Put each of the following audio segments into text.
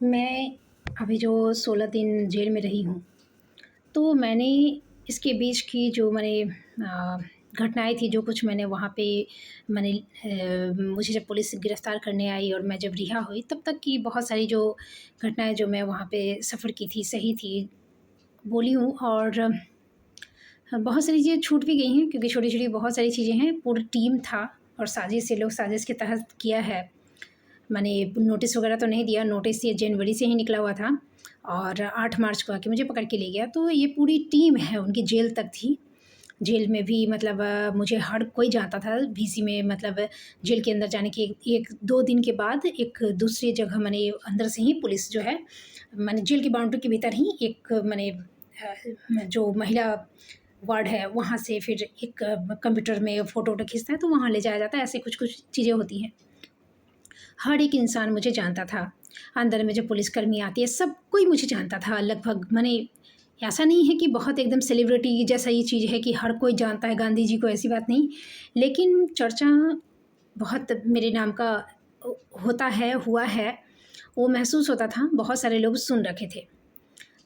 मैं अभी जो 16 दिन जेल में रही हूँ, तो मैंने इसके बीच की जो मैंने घटनाएँ थी, जो कुछ मैंने वहाँ पे मैंने मुझे जब पुलिस गिरफ़्तार करने आई और मैं जब रिहा हुई, तब तक की बहुत सारी जो घटनाएँ जो मैं वहाँ पे सफ़र की थी, सही थी, बोली हूँ और बहुत सारी चीज़ें छूट भी गई हैं क्योंकि छोटी-छोटी बहुत सारी चीज़ें हैं। पूरी टीम था और साजिश से लोग साजिश के तहत किया है। मैंने नोटिस वगैरह तो नहीं दिया, नोटिस ये जनवरी से ही निकला हुआ था और 8 मार्च को आके मुझे पकड़ के ले गया। तो ये पूरी टीम है, उनकी जेल तक थी। जेल में भी मतलब मुझे हर कोई जानता था, वीसी में मतलब जेल के अंदर जाने के 1-2 दिन के बाद एक दूसरी जगह मैंने अंदर से ही पुलिस जो है, मैंने जेल की बाउंड्री के भीतर ही एक मैंने जो महिला वार्ड है, वहाँ से फिर एक कंप्यूटर में फ़ोटो-वोटो खींचता है, तो वहाँ ले जाया जाता है। ऐसे कुछ-कुछ चीज़ें होती हैं। हर एक इंसान मुझे जानता था। अंदर में जो पुलिसकर्मी आती है, सब कोई मुझे जानता था लगभग। माने ऐसा नहीं है कि बहुत एकदम सेलिब्रिटी जैसा ये चीज़ है कि हर कोई जानता है गांधी जी को, ऐसी बात नहीं। लेकिन चर्चा बहुत मेरे नाम का होता है, हुआ है, वो महसूस होता था। बहुत सारे लोग सुन रखे थे।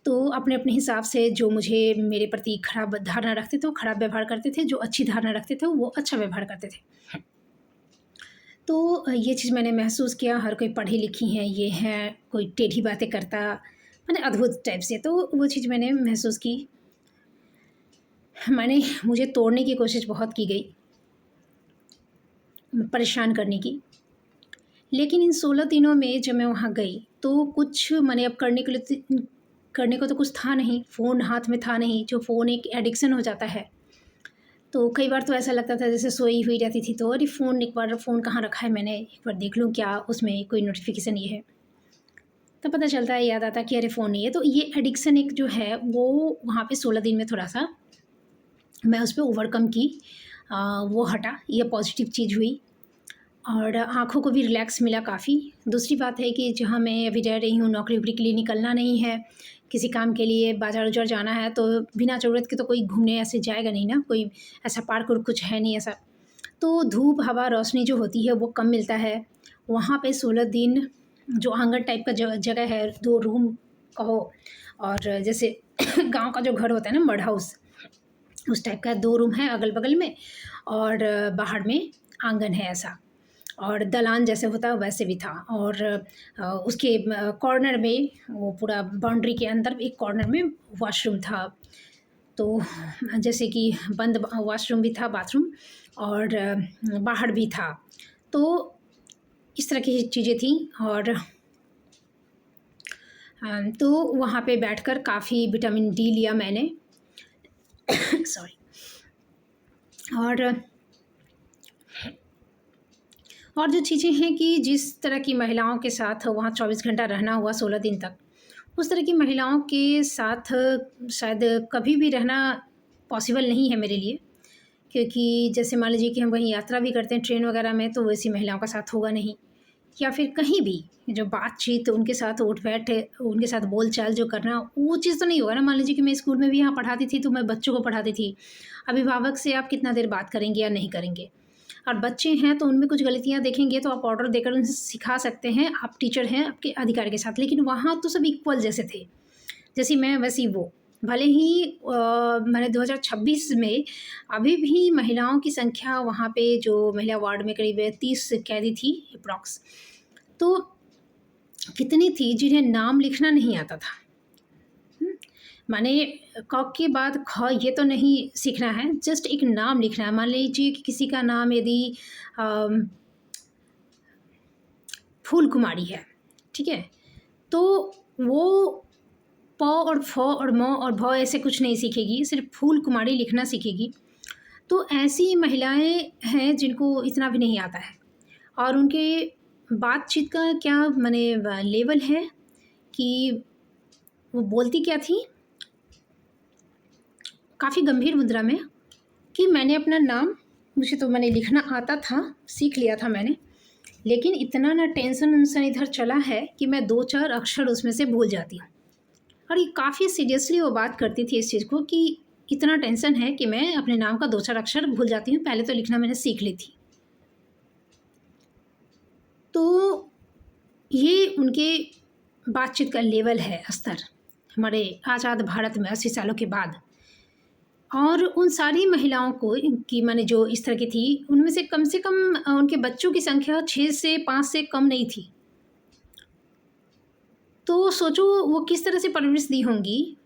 तो अपने-अपने हिसाब से जो मुझे मेरे प्रति खराब धारणा रखते थे, वो खराब व्यवहार करते थे, जो अच्छी धारणा रखते थे, वो अच्छा व्यवहार करते थे। तो ये चीज़ मैंने महसूस किया, हर कोई पढ़ी-लिखी हैं, ये हैं, कोई टेढ़ी बातें करता, माने अद्भुत टाइप से, तो वो चीज़ मैंने महसूस की। मुझे तोड़ने की कोशिश बहुत की गई, परेशान करने की। लेकिन इन 16 दिनों में जब मैं वहाँ गई, तो कुछ मैंने अब करने के लिए करने को तो कुछ था नहीं, फ़ोन हाथ में था नहीं, जो फ़ोन एक एडिक्शन हो जाता है। तो कई बार तो ऐसा लगता था जैसे सोई हुई रहती थी, तो अरे फ़ोन, एक बार फ़ोन कहाँ रखा है मैंने, एक बार देख लूँ क्या उसमें कोई नोटिफ़िकेशन ये है। तब पता चलता है, याद आता है कि अरे फ़ोन नहीं है। तो ये एडिक्शन एक जो है वो वहाँ पे 16 दिन में थोड़ा-सा मैं उस पे ओवरकम की। अ, वो हटा, ये पॉज़िटिव चीज़ हुई और आँखों को भी रिलैक्स मिला काफ़ी। दूसरी बात है कि जहाँ मैं अभी रह रही हूँ, नौकरी-वोकरी के लिए निकलना नहीं है, किसी काम के लिए बाज़ार-वज़ार जाना है, तो बिना ज़रूरत के तो कोई घूमने ऐसे जाएगा नहीं ना, कोई ऐसा पार्क-वार्क कुछ है नहीं ऐसा। तो धूप, हवा, रोशनी जो होती है वो कम मिलता है। वहाँ पे 16 दिन जो आंगन टाइप का जगह है, 2 रूम कहो और जैसे गाँव का जो घर होता है ना, मड हाउस, उस टाइप का 2 रूम है अगल-बगल में और बाहर में आंगन है ऐसा और दलान जैसे होता है वैसे भी था और उसके कॉर्नर में वो पूरा बाउंड्री के अंदर एक कॉर्नर में वॉशरूम था। तो जैसे कि बंद वॉशरूम भी था, बाथरूम और बाहर भी था। तो इस तरह की चीज़ें थी और तो वहाँ पे बैठकर काफ़ी विटामिन डी लिया मैंने। सॉरी। और और जो चीज़ें हैं कि जिस तरह की महिलाओं के साथ वहाँ 24 घंटा रहना हुआ 16 दिन तक, उस तरह की महिलाओं के साथ शायद कभी भी रहना पॉसिबल नहीं है मेरे लिए। क्योंकि जैसे मान लीजिए कि हम कहीं यात्रा भी करते हैं ट्रेन वगैरह में, तो वैसी महिलाओं का साथ होगा नहीं। या फिर कहीं भी जो बातचीत, उनके साथ उठ-बैठ, उनके साथ बोल-चाल जो करना, वो चीज़ तो नहीं होगा ना। मान लीजिए कि मैं स्कूल में भी यहाँ पढ़ाती थी, तो मैं बच्चों को पढ़ाती थी। अभिभावक से आप कितना देर बात करेंगे या नहीं करेंगे? और बच्चे हैं तो उनमें कुछ गलतियाँ देखेंगे तो आप ऑर्डर देकर उनसे सिखा सकते हैं, आप टीचर हैं आपके अधिकार के साथ। लेकिन वहाँ तो सब इक्वल जैसे थे, जैसी मैं वैसी वो। भले ही मैंने 2026 में अभी भी महिलाओं की संख्या वहाँ पे जो महिला वार्ड में करीब 30 कैदी थी एप्रॉक्स। तो कितनी थी जिन्हें नाम लिखना नहीं आता था। हुँ? माने क के बाद ख ये तो नहीं सीखना है, जस्ट एक नाम लिखना है। मान लीजिए कि किसी का नाम यदि अम, फूल कुमारी है, ठीक है? तो वो प और फ और म और भ ऐसे कुछ नहीं सीखेगी, सिर्फ़ फूल कुमारी लिखना सीखेगी। तो ऐसी महिलाएँ हैं जिनको इतना भी नहीं आता है और उनके बातचीत का क्या माने लेवल है कि वो बोलती क्या थी, काफ़ी गंभीर मुद्रा में, कि मैंने अपना नाम, मुझे तो मैंने लिखना आता था, सीख लिया था मैंने, लेकिन इतना ना टेंशन-वेंशन इधर चला है कि मैं 2-4 अक्षर उसमें से भूल जाती हूँ। और ये काफ़ी सीरियसली वो बात करती थी इस चीज़ को कि इतना टेंशन है कि मैं अपने नाम का 2-4 अक्षर भूल जाती हूँ, पहले तो लिखना मैंने सीख ली थी। तो ये उनके बातचीत का लेवल है, स्तर हमारे आज़ाद भारत में 80 सालों के बाद, और उन सारी महिलाओं को की माने जो इस तरह की थी, उनमें से कम उनके बच्चों की संख्या 6 से 5 से कम नहीं थी। तो सोचो वो किस तरह से परवरिश दी होंगी,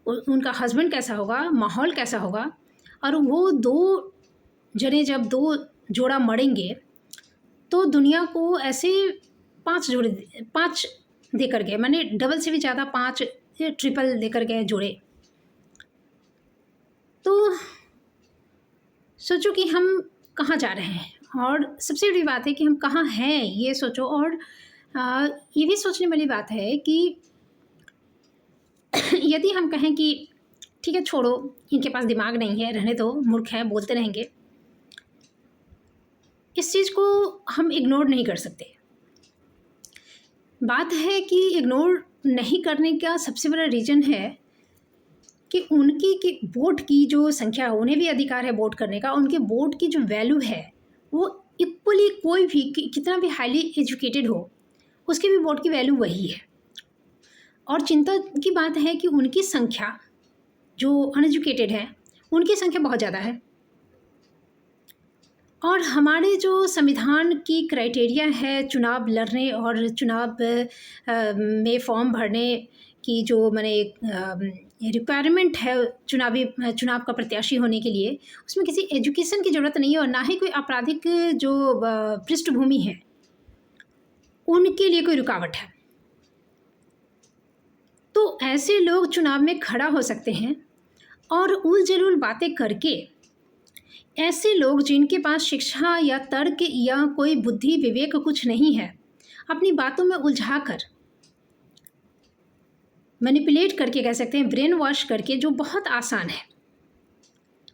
उनका हस्बैंड कैसा होगा, माहौल कैसा होगा, और वो 2 जने जब 2 जोड़ा मरेंगे, तो दुनिया को ऐसे 5 देकर गए, माने डबल से भी ज़्यादा 5 ट्रिपल देकर गए जोड़े। तो सोचो कि हम कहाँ जा रहे हैं, और सबसे बड़ी बात है कि हम कहाँ हैं ये सोचो। और ये भी सोचने वाली बात है कि यदि हम कहें कि ठीक है छोड़ो, इनके पास दिमाग नहीं है, रहने दो, मूर्ख हैं, बोलते रहेंगे, इस चीज़ को हम इग्नोर नहीं कर सकते। बात है कि इग्नोर नहीं करने का सबसे बड़ा रीज़न है कि उनकी की वोट की जो संख्या है, उन्हें भी अधिकार है वोट करने का, उनके वोट की जो वैल्यू है वो इक्वली कोई भी कितना भी हाईली एजुकेटेड हो, उसकी भी वोट की वैल्यू वही है। और चिंता की बात है कि उनकी संख्या जो अनएजुकेटेड है, उनकी संख्या बहुत ज़्यादा है। और हमारे जो संविधान की क्राइटेरिया है चुनाव लड़ने और चुनाव में फॉर्म भरने की, जो माने रिक्वायरमेंट है चुनाव का प्रत्याशी होने के लिए, उसमें किसी एजुकेशन की ज़रूरत नहीं है, और ना ही कोई आपराधिक जो पृष्ठभूमि है उनके लिए कोई रुकावट है। तो ऐसे लोग चुनाव में खड़ा हो सकते हैं और उल जलूल बातें करके, ऐसे लोग जिनके पास शिक्षा या तर्क या कोई बुद्धि विवेक कुछ नहीं है, अपनी बातों में उलझा कर, मैनिपुलेट करके, कह सकते हैं ब्रेन वॉश करके, जो बहुत आसान है।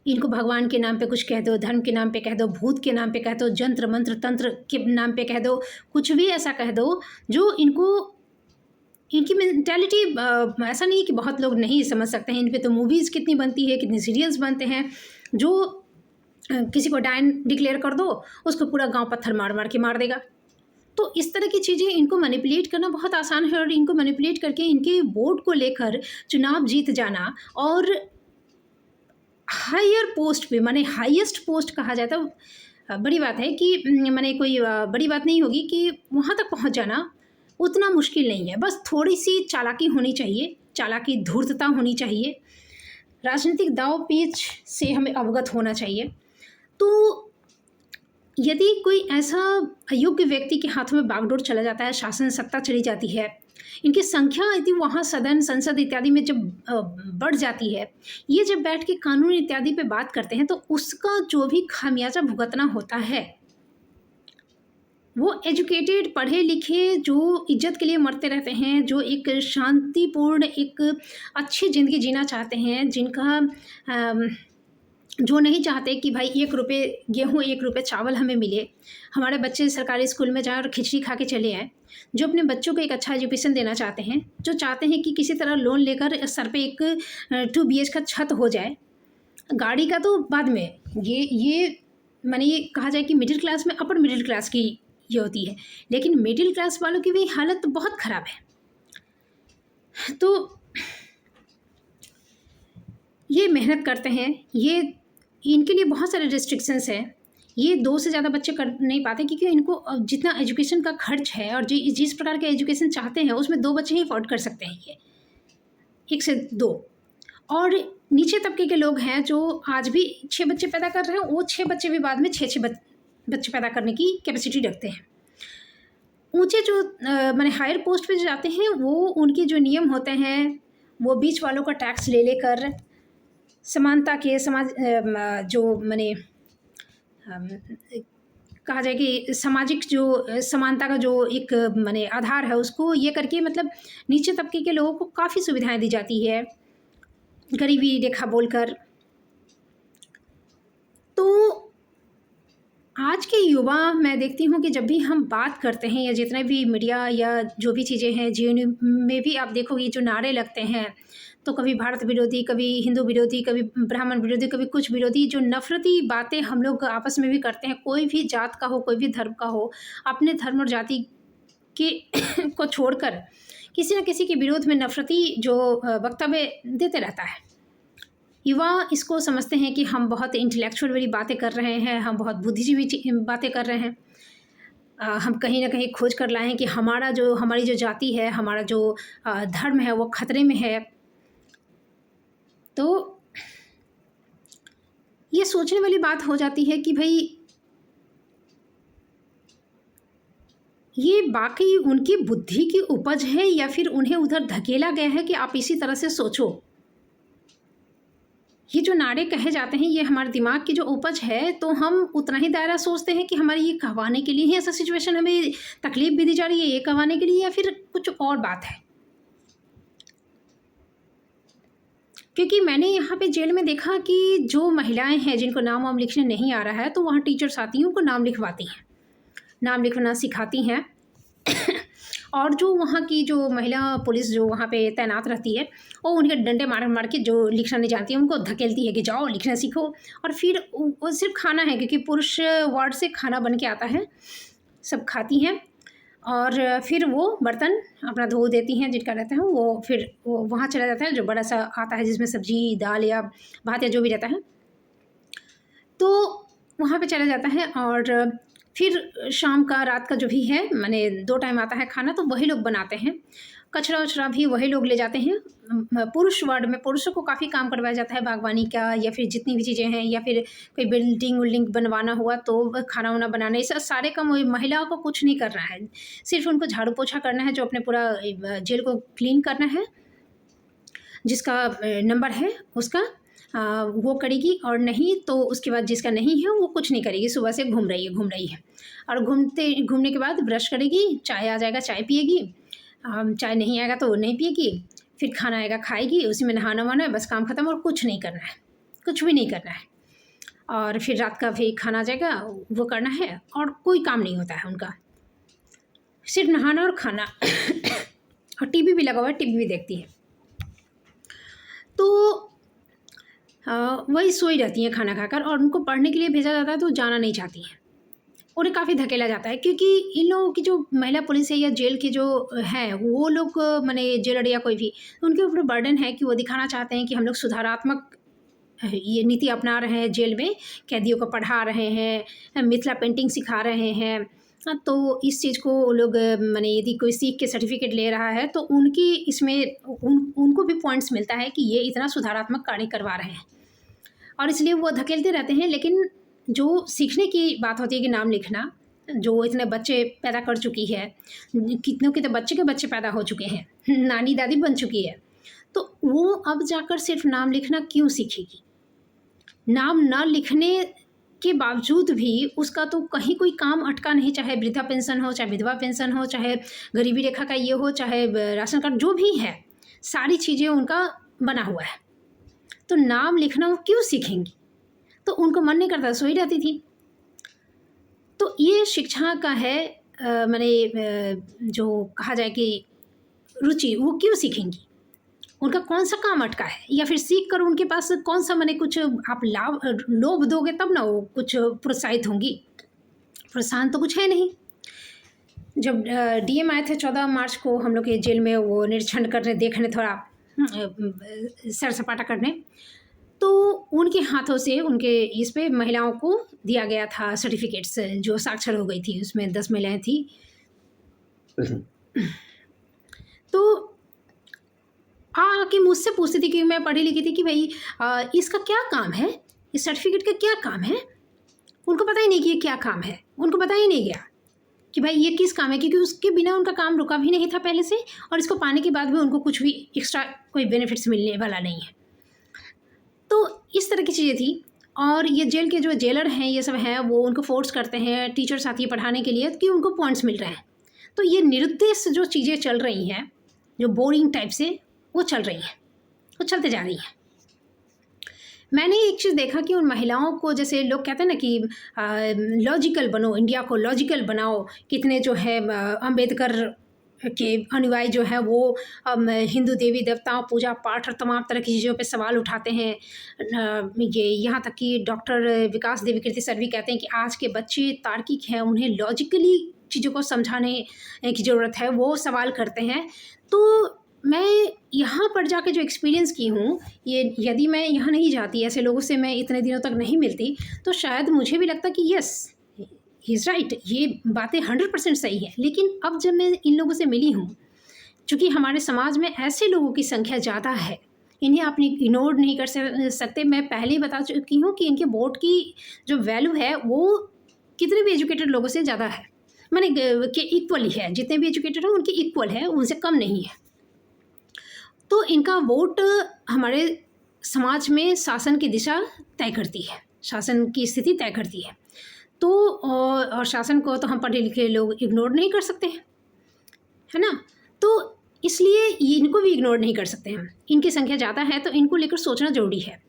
इनको भगवान के नाम पे कुछ कह दो, धर्म के नाम पे कह दो, भूत के नाम पे कह दो, जंत्र मंत्र तंत्र के नाम पे कह दो, कुछ भी ऐसा कह दो जो इनकी मेंटालिटी, ऐसा नहीं कि बहुत लोग नहीं समझ सकते हैं। इन पे तो मूवीज़ कितनी बनती है, कितने सीरियल्स बनते हैं, जो किसी को डायन डिक्लेयर कर दो, उसको पूरा गांव पत्थर मार मार के मार देगा। तो इस तरह की चीज़ें, इनको मैनिपुलेट करना बहुत आसान है, और इनको मैनिपुलेट करके इनके वोट को लेकर चुनाव जीत जाना, और हायर पोस्ट पे, माने हाईएस्ट पोस्ट कहा जाता है, बड़ी बात है कि माने कोई बड़ी बात नहीं होगी कि वहाँ तक पहुँच जाना उतना मुश्किल नहीं है। बस थोड़ी सी चालाकी होनी चाहिए, चालाकी, धूर्तता होनी चाहिए, राजनीतिक दाव पेच से हमें अवगत होना चाहिए। तो यदि कोई ऐसा अयोग्य व्यक्ति के हाथों में बागडोर चला जाता है, शासन सत्ता चली जाती है, इनकी संख्या यदि वहाँ सदन, संसद इत्यादि में जब बढ़ जाती है, ये जब बैठ के कानून इत्यादि पे बात करते हैं, तो उसका जो भी खामियाजा भुगतना होता है, वो एजुकेटेड, पढ़े लिखे, जो इज्जत के लिए मरते रहते हैं, जो एक शांतिपूर्ण, एक अच्छी ज़िंदगी जीना चाहते हैं, जिनका जो नहीं चाहते कि भाई 1 रुपये गेहूँ, 1 रुपये चावल हमें मिले, हमारे बच्चे सरकारी स्कूल में जाएँ और खिचड़ी खा के चले आएँ, जो अपने बच्चों को एक अच्छा एजुकेशन देना चाहते हैं, जो चाहते हैं कि किसी तरह लोन लेकर सर पे एक 2 BH का छत हो जाए, गाड़ी का तो बाद में, ये माने ये कहा जाए कि मिडिल क्लास में अपर मिडिल क्लास की ये होती है, लेकिन मिडिल क्लास वालों की भी हालत बहुत ख़राब है। तो ये मेहनत करते हैं, ये इनके लिए बहुत सारे रिस्ट्रिक्शंस हैं, ये 2 से ज़्यादा बच्चे कर नहीं पाते, क्योंकि इनको जितना एजुकेशन का खर्च है और जिस प्रकार के एजुकेशन चाहते हैं, उसमें 2 बच्चे ही अफोर्ड कर सकते हैं, ये 1 से 2। और नीचे तबके के लोग हैं जो आज भी 6 बच्चे पैदा कर रहे हैं, वो 6 बच्चे भी बाद में 6-6 बच्चे पैदा करने की कैपेसिटी रखते हैं। ऊँचे जो माने हायर पोस्ट पे जो जाते हैं, वो उनके जो नियम होते हैं, वो बीच वालों का टैक्स ले लेकर समानता के समाज जो माने कहा जाए कि सामाजिक जो समानता का जो एक माने आधार है, उसको ये करके, मतलब नीचे तबके के लोगों को काफ़ी सुविधाएं दी जाती है, गरीबी रेखा बोलकर। तो आज के युवा, मैं देखती हूँ कि जब भी हम बात करते हैं, या जितने भी मीडिया या जो भी चीज़ें हैं, जीएनयू में भी आप देखोगे जो नारे लगते हैं, तो कभी भारत विरोधी, कभी हिंदू विरोधी, कभी ब्राह्मण विरोधी, कभी कुछ विरोधी, जो नफरती बातें हम लोग आपस में भी करते हैं, कोई भी जात का हो, कोई भी धर्म का हो, अपने धर्म और जाति के को छोड़कर किसी न किसी के विरोध में नफ़रती जो वक्तव्य देते रहता है। युवा इसको समझते हैं कि हम बहुत इंटेलेक्चुअल वाली बातें कर रहे हैं, हम बहुत बुद्धिजीवी बातें कर रहे हैं। हम कहीं न कहीं खोज कर लाए हैं कि हमारी जो जाति है, हमारा जो धर्म है वो खतरे में है। तो ये सोचने वाली बात हो जाती है कि भई ये वाक़ई उनकी बुद्धि की उपज है या फिर उन्हें उधर धकेला गया है कि आप इसी तरह से सोचो। ये जो नारे कहे जाते हैं ये हमारे दिमाग की जो उपज है, तो हम उतना ही दायरा सोचते हैं कि हमारी ये कहवाने के लिए ही ऐसा सिचुएशन हमें तकलीफ़ भी दी जा रही है, ये कहवाने के लिए, या फिर कुछ और बात है। क्योंकि मैंने यहाँ पे जेल में देखा कि जो महिलाएं हैं जिनको नाम वाम लिखने नहीं आ रहा है, तो वहाँ टीचर्स आती हैं, उनको नाम लिखवाती हैं, नाम लिखना सिखाती हैं। और जो वहाँ की जो महिला पुलिस जो वहाँ पे तैनात रहती है, वो उनके डंडे मार मार के जो लिखना नहीं जानती है उनको धकेलती है कि जाओ लिखना सीखो। और फिर वो सिर्फ खाना है, क्योंकि पुरुष वार्ड से खाना बन के आता है, सब खाती हैं और फिर वो बर्तन अपना धो देती हैं, जिनका रहता है वो फिर वो वहाँ चला जाता है, जो बड़ा सा आता है जिसमें सब्जी दाल या भात या जो भी रहता है, तो वहाँ पे चला जाता है। और फिर शाम का रात का जो भी है, माने 2 टाइम आता है खाना, तो वही लोग बनाते हैं। कचरा वचरा भी वही लोग ले जाते हैं। पुरुष वार्ड में पुरुषों को काफ़ी काम करवाया जाता है, बागवानी का या फिर जितनी भी चीज़ें हैं, या फिर कोई बिल्डिंग विल्डिंग बनवाना हुआ तो खाना वाना बनाना, ये सारे काम महिलाओं को कुछ नहीं करना है, सिर्फ उनको झाड़ू पोछा करना है, जो अपने पूरा जेल को क्लीन करना है, जिसका नंबर है उसका वो करेगी। और नहीं तो उसके बाद जिसका नहीं है वो कुछ नहीं करेगी, सुबह से घूम रही है और घूमने के बाद ब्रश करेगी, चाय आ जाएगा चाय पिएगी, चाय नहीं आएगा तो नहीं पिएगी, फिर खाना आएगा खाएगी, उसी में नहाना वाना है, बस काम ख़त्म, और कुछ नहीं करना है, कुछ भी नहीं करना है। और फिर रात का भी खाना आ जाएगा, वो करना है, और कोई काम नहीं होता है उनका, सिर्फ नहाना और खाना। और टीवी भी लगा हुआ है, टीवी भी देखती है। तो वही सोई रहती हैं खाना खाकर, और उनको पढ़ने के लिए भेजा जाता है तो जाना नहीं चाहती हैं, उन्हें काफ़ी धकेला जाता है। क्योंकि इन लोगों की जो महिला पुलिस है या जेल की जो है, वो लोग माने जेलर या कोई भी, उनके ऊपर बर्डन है कि वो दिखाना चाहते हैं कि हम लोग सुधारात्मक ये नीति अपना रहे हैं, जेल में कैदियों को पढ़ा रहे हैं, मिथिला पेंटिंग सिखा रहे हैं। तो इस चीज़ को वो लोग माने यदि कोई सीख के सर्टिफिकेट ले रहा है तो उनकी इसमें उनको भी पॉइंट्स मिलता है कि ये इतना सुधारात्मक कार्य करवा रहे हैं, और इसलिए वो धकेलते रहते हैं। लेकिन जो सीखने की बात होती है कि नाम लिखना, जो इतने बच्चे पैदा कर चुकी है, कितनों के तो बच्चे के बच्चे पैदा हो चुके हैं, नानी दादी बन चुकी है, तो वो अब जाकर सिर्फ नाम लिखना क्यों सीखेगी? नाम न लिखने के बावजूद भी उसका तो कहीं कोई काम अटका नहीं, चाहे वृद्धा पेंशन हो, चाहे विधवा पेंशन हो, चाहे गरीबी रेखा का ये हो, चाहे राशन कार्ड, जो भी है, सारी चीज़ें उनका बना हुआ है। तो नाम लिखना वो क्यों सीखेंगी? तो उनको मन नहीं करता, सोई रहती थी। तो ये शिक्षा का है जो कहा जाए कि रुचि, वो क्यों सीखेंगी? उनका कौन सा काम अटका है, या फिर सीख कर उनके पास कौन सा कुछ आप लोभ दोगे तब ना वो कुछ प्रोत्साहित होंगी। प्रोत्साहन तो कुछ है नहीं। जब डीएम आए थे 14 मार्च को हम लोग के जेल में, वो निरीक्षण करने, देखने, थोड़ा सैर सपाटा करने, तो उनके हाथों से उनके इस पे महिलाओं को दिया गया था सर्टिफिकेट्स, जो साक्षर हो गई थी, उसमें 10 महिलाएं थी। तो आके मुझसे पूछती थी कि मैं पढ़ी लिखी थी कि भाई इसका क्या काम है, इस सर्टिफिकेट का क्या काम है। उनको पता ही नहीं कि ये क्या काम है, उनको पता ही नहीं गया कि भाई ये किस काम है, क्योंकि उसके बिना उनका काम रुका भी नहीं था पहले से, और इसको पाने के बाद भी उनको कुछ भी एक्स्ट्रा कोई बेनिफिट्स मिलने वाला नहीं है। तो इस तरह की चीज़ें थी। और ये जेल के जो जेलर हैं, ये सब हैं, वो उनको फोर्स करते हैं, टीचर्स आती है पढ़ाने के लिए, कि उनको पॉइंट्स मिल रहे हैं। तो ये निरुद्देश जो चीज़ें चल रही हैं, जो बोरिंग टाइप से, वो चल रही हैं, वो चलते जा रही हैं। मैंने एक चीज़ देखा कि उन महिलाओं को, जैसे लोग कहते हैं ना कि लॉजिकल बनो, इंडिया को लॉजिकल बनाओ, कितने जो है अम्बेडकर के अनुयायी जो है वो हिंदू देवी देवताओं, पूजा पाठ और तमाम तरह की चीज़ों पे सवाल उठाते हैं। ये यहाँ तक कि डॉक्टर विकास देवी कीर्ति सर भी कहते हैं कि आज के बच्चे तार्किक हैं, उन्हें लॉजिकली चीज़ों को समझाने की ज़रूरत है, वो सवाल करते हैं। तो मैं यहाँ पर जाके जो एक्सपीरियंस की हूँ, ये यदि मैं यहाँ नहीं जाती, ऐसे लोगों से मैं इतने दिनों तक नहीं मिलती, तो शायद मुझे भी लगता कि यस, ही इज़ राइट, ये बातें 100% सही है। लेकिन अब जब मैं इन लोगों से मिली हूँ, चूँकि हमारे समाज में ऐसे लोगों की संख्या ज़्यादा है, इन्हें आप इग्नोर नहीं कर सकते। मैं पहले ही बता चुकी हूँ कि इनके वोट की जो वैल्यू है वो कितने भी एजुकेटेड लोगों से ज़्यादा है, माने कि इक्वल ही है। जितने भी एजुकेटेड हैं उनकी इक्वल है, उनसे कम नहीं है। तो इनका वोट हमारे समाज में शासन की दिशा तय करती है, शासन की स्थिति तय करती है। तो और शासन को तो हम पढ़े लिखे लोग इग्नोर नहीं कर सकते, है ना? तो इसलिए ये इनको भी इग्नोर नहीं कर सकते हम। इनकी संख्या ज़्यादा है तो इनको लेकर सोचना ज़रूरी है।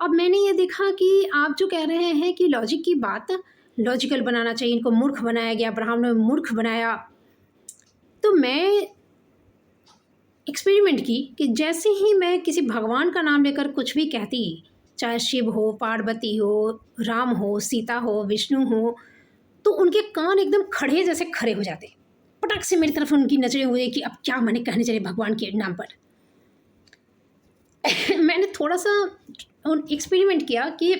अब मैंने ये देखा कि आप जो कह रहे हैं कि लॉजिक की बात लॉजिकल बनाना चाहिए, इनको मूर्ख बनाया गया, ब्राह्मण ने मूर्ख बनाया। तो मैं एक्सपेरिमेंट की कि जैसे ही मैं किसी भगवान का नाम लेकर कुछ भी कहती, चाहे शिव हो, पार्वती हो, राम हो, सीता हो, विष्णु हो, तो उनके कान एकदम खड़े जैसे खड़े हो जाते। पटक से मेरी तरफ उनकी नज़रें हुई कि अब क्या मैंने कहने चले भगवान के नाम पर। मैंने थोड़ा-सा एक्सपेरिमेंट किया कि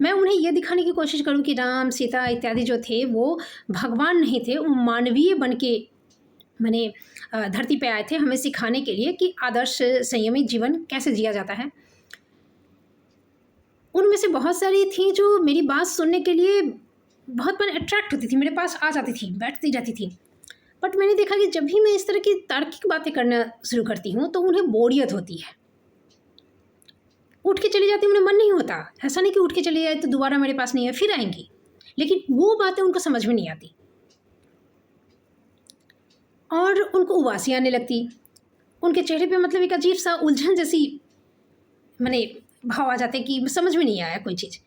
मैं उन्हें ये दिखाने की कोशिश करूँ कि राम, सीता इत्यादि जो थे वो भगवान नहीं थे, वो मानवीय बन के माने धरती पे आए थे हमें सिखाने के लिए कि आदर्श संयमित जीवन कैसे जिया जाता है। उनमें से बहुत सारी थी जो मेरी बात सुनने के लिए बहुत बार अट्रैक्ट होती थी, मेरे पास आ जाती थी, बैठती रहती थी। बट मैंने देखा कि जब भी मैं इस तरह की तार्किक बातें करना शुरू करती हूँ तो उन्हें बोरियत होती है। उठ के चली जाती, उन्हें मन नहीं होता। ऐसा नहीं कि उठ के चली जाए तो दोबारा मेरे पास नहीं है, फिर आएँगी। लेकिन वो बातें उनको समझ में नहीं आती और उनको उबासी आने लगती। उनके चेहरे पे मतलब एक अजीब-सा उलझन जैसी माने भाव आ जाते कि समझ में नहीं आया कोई चीज़।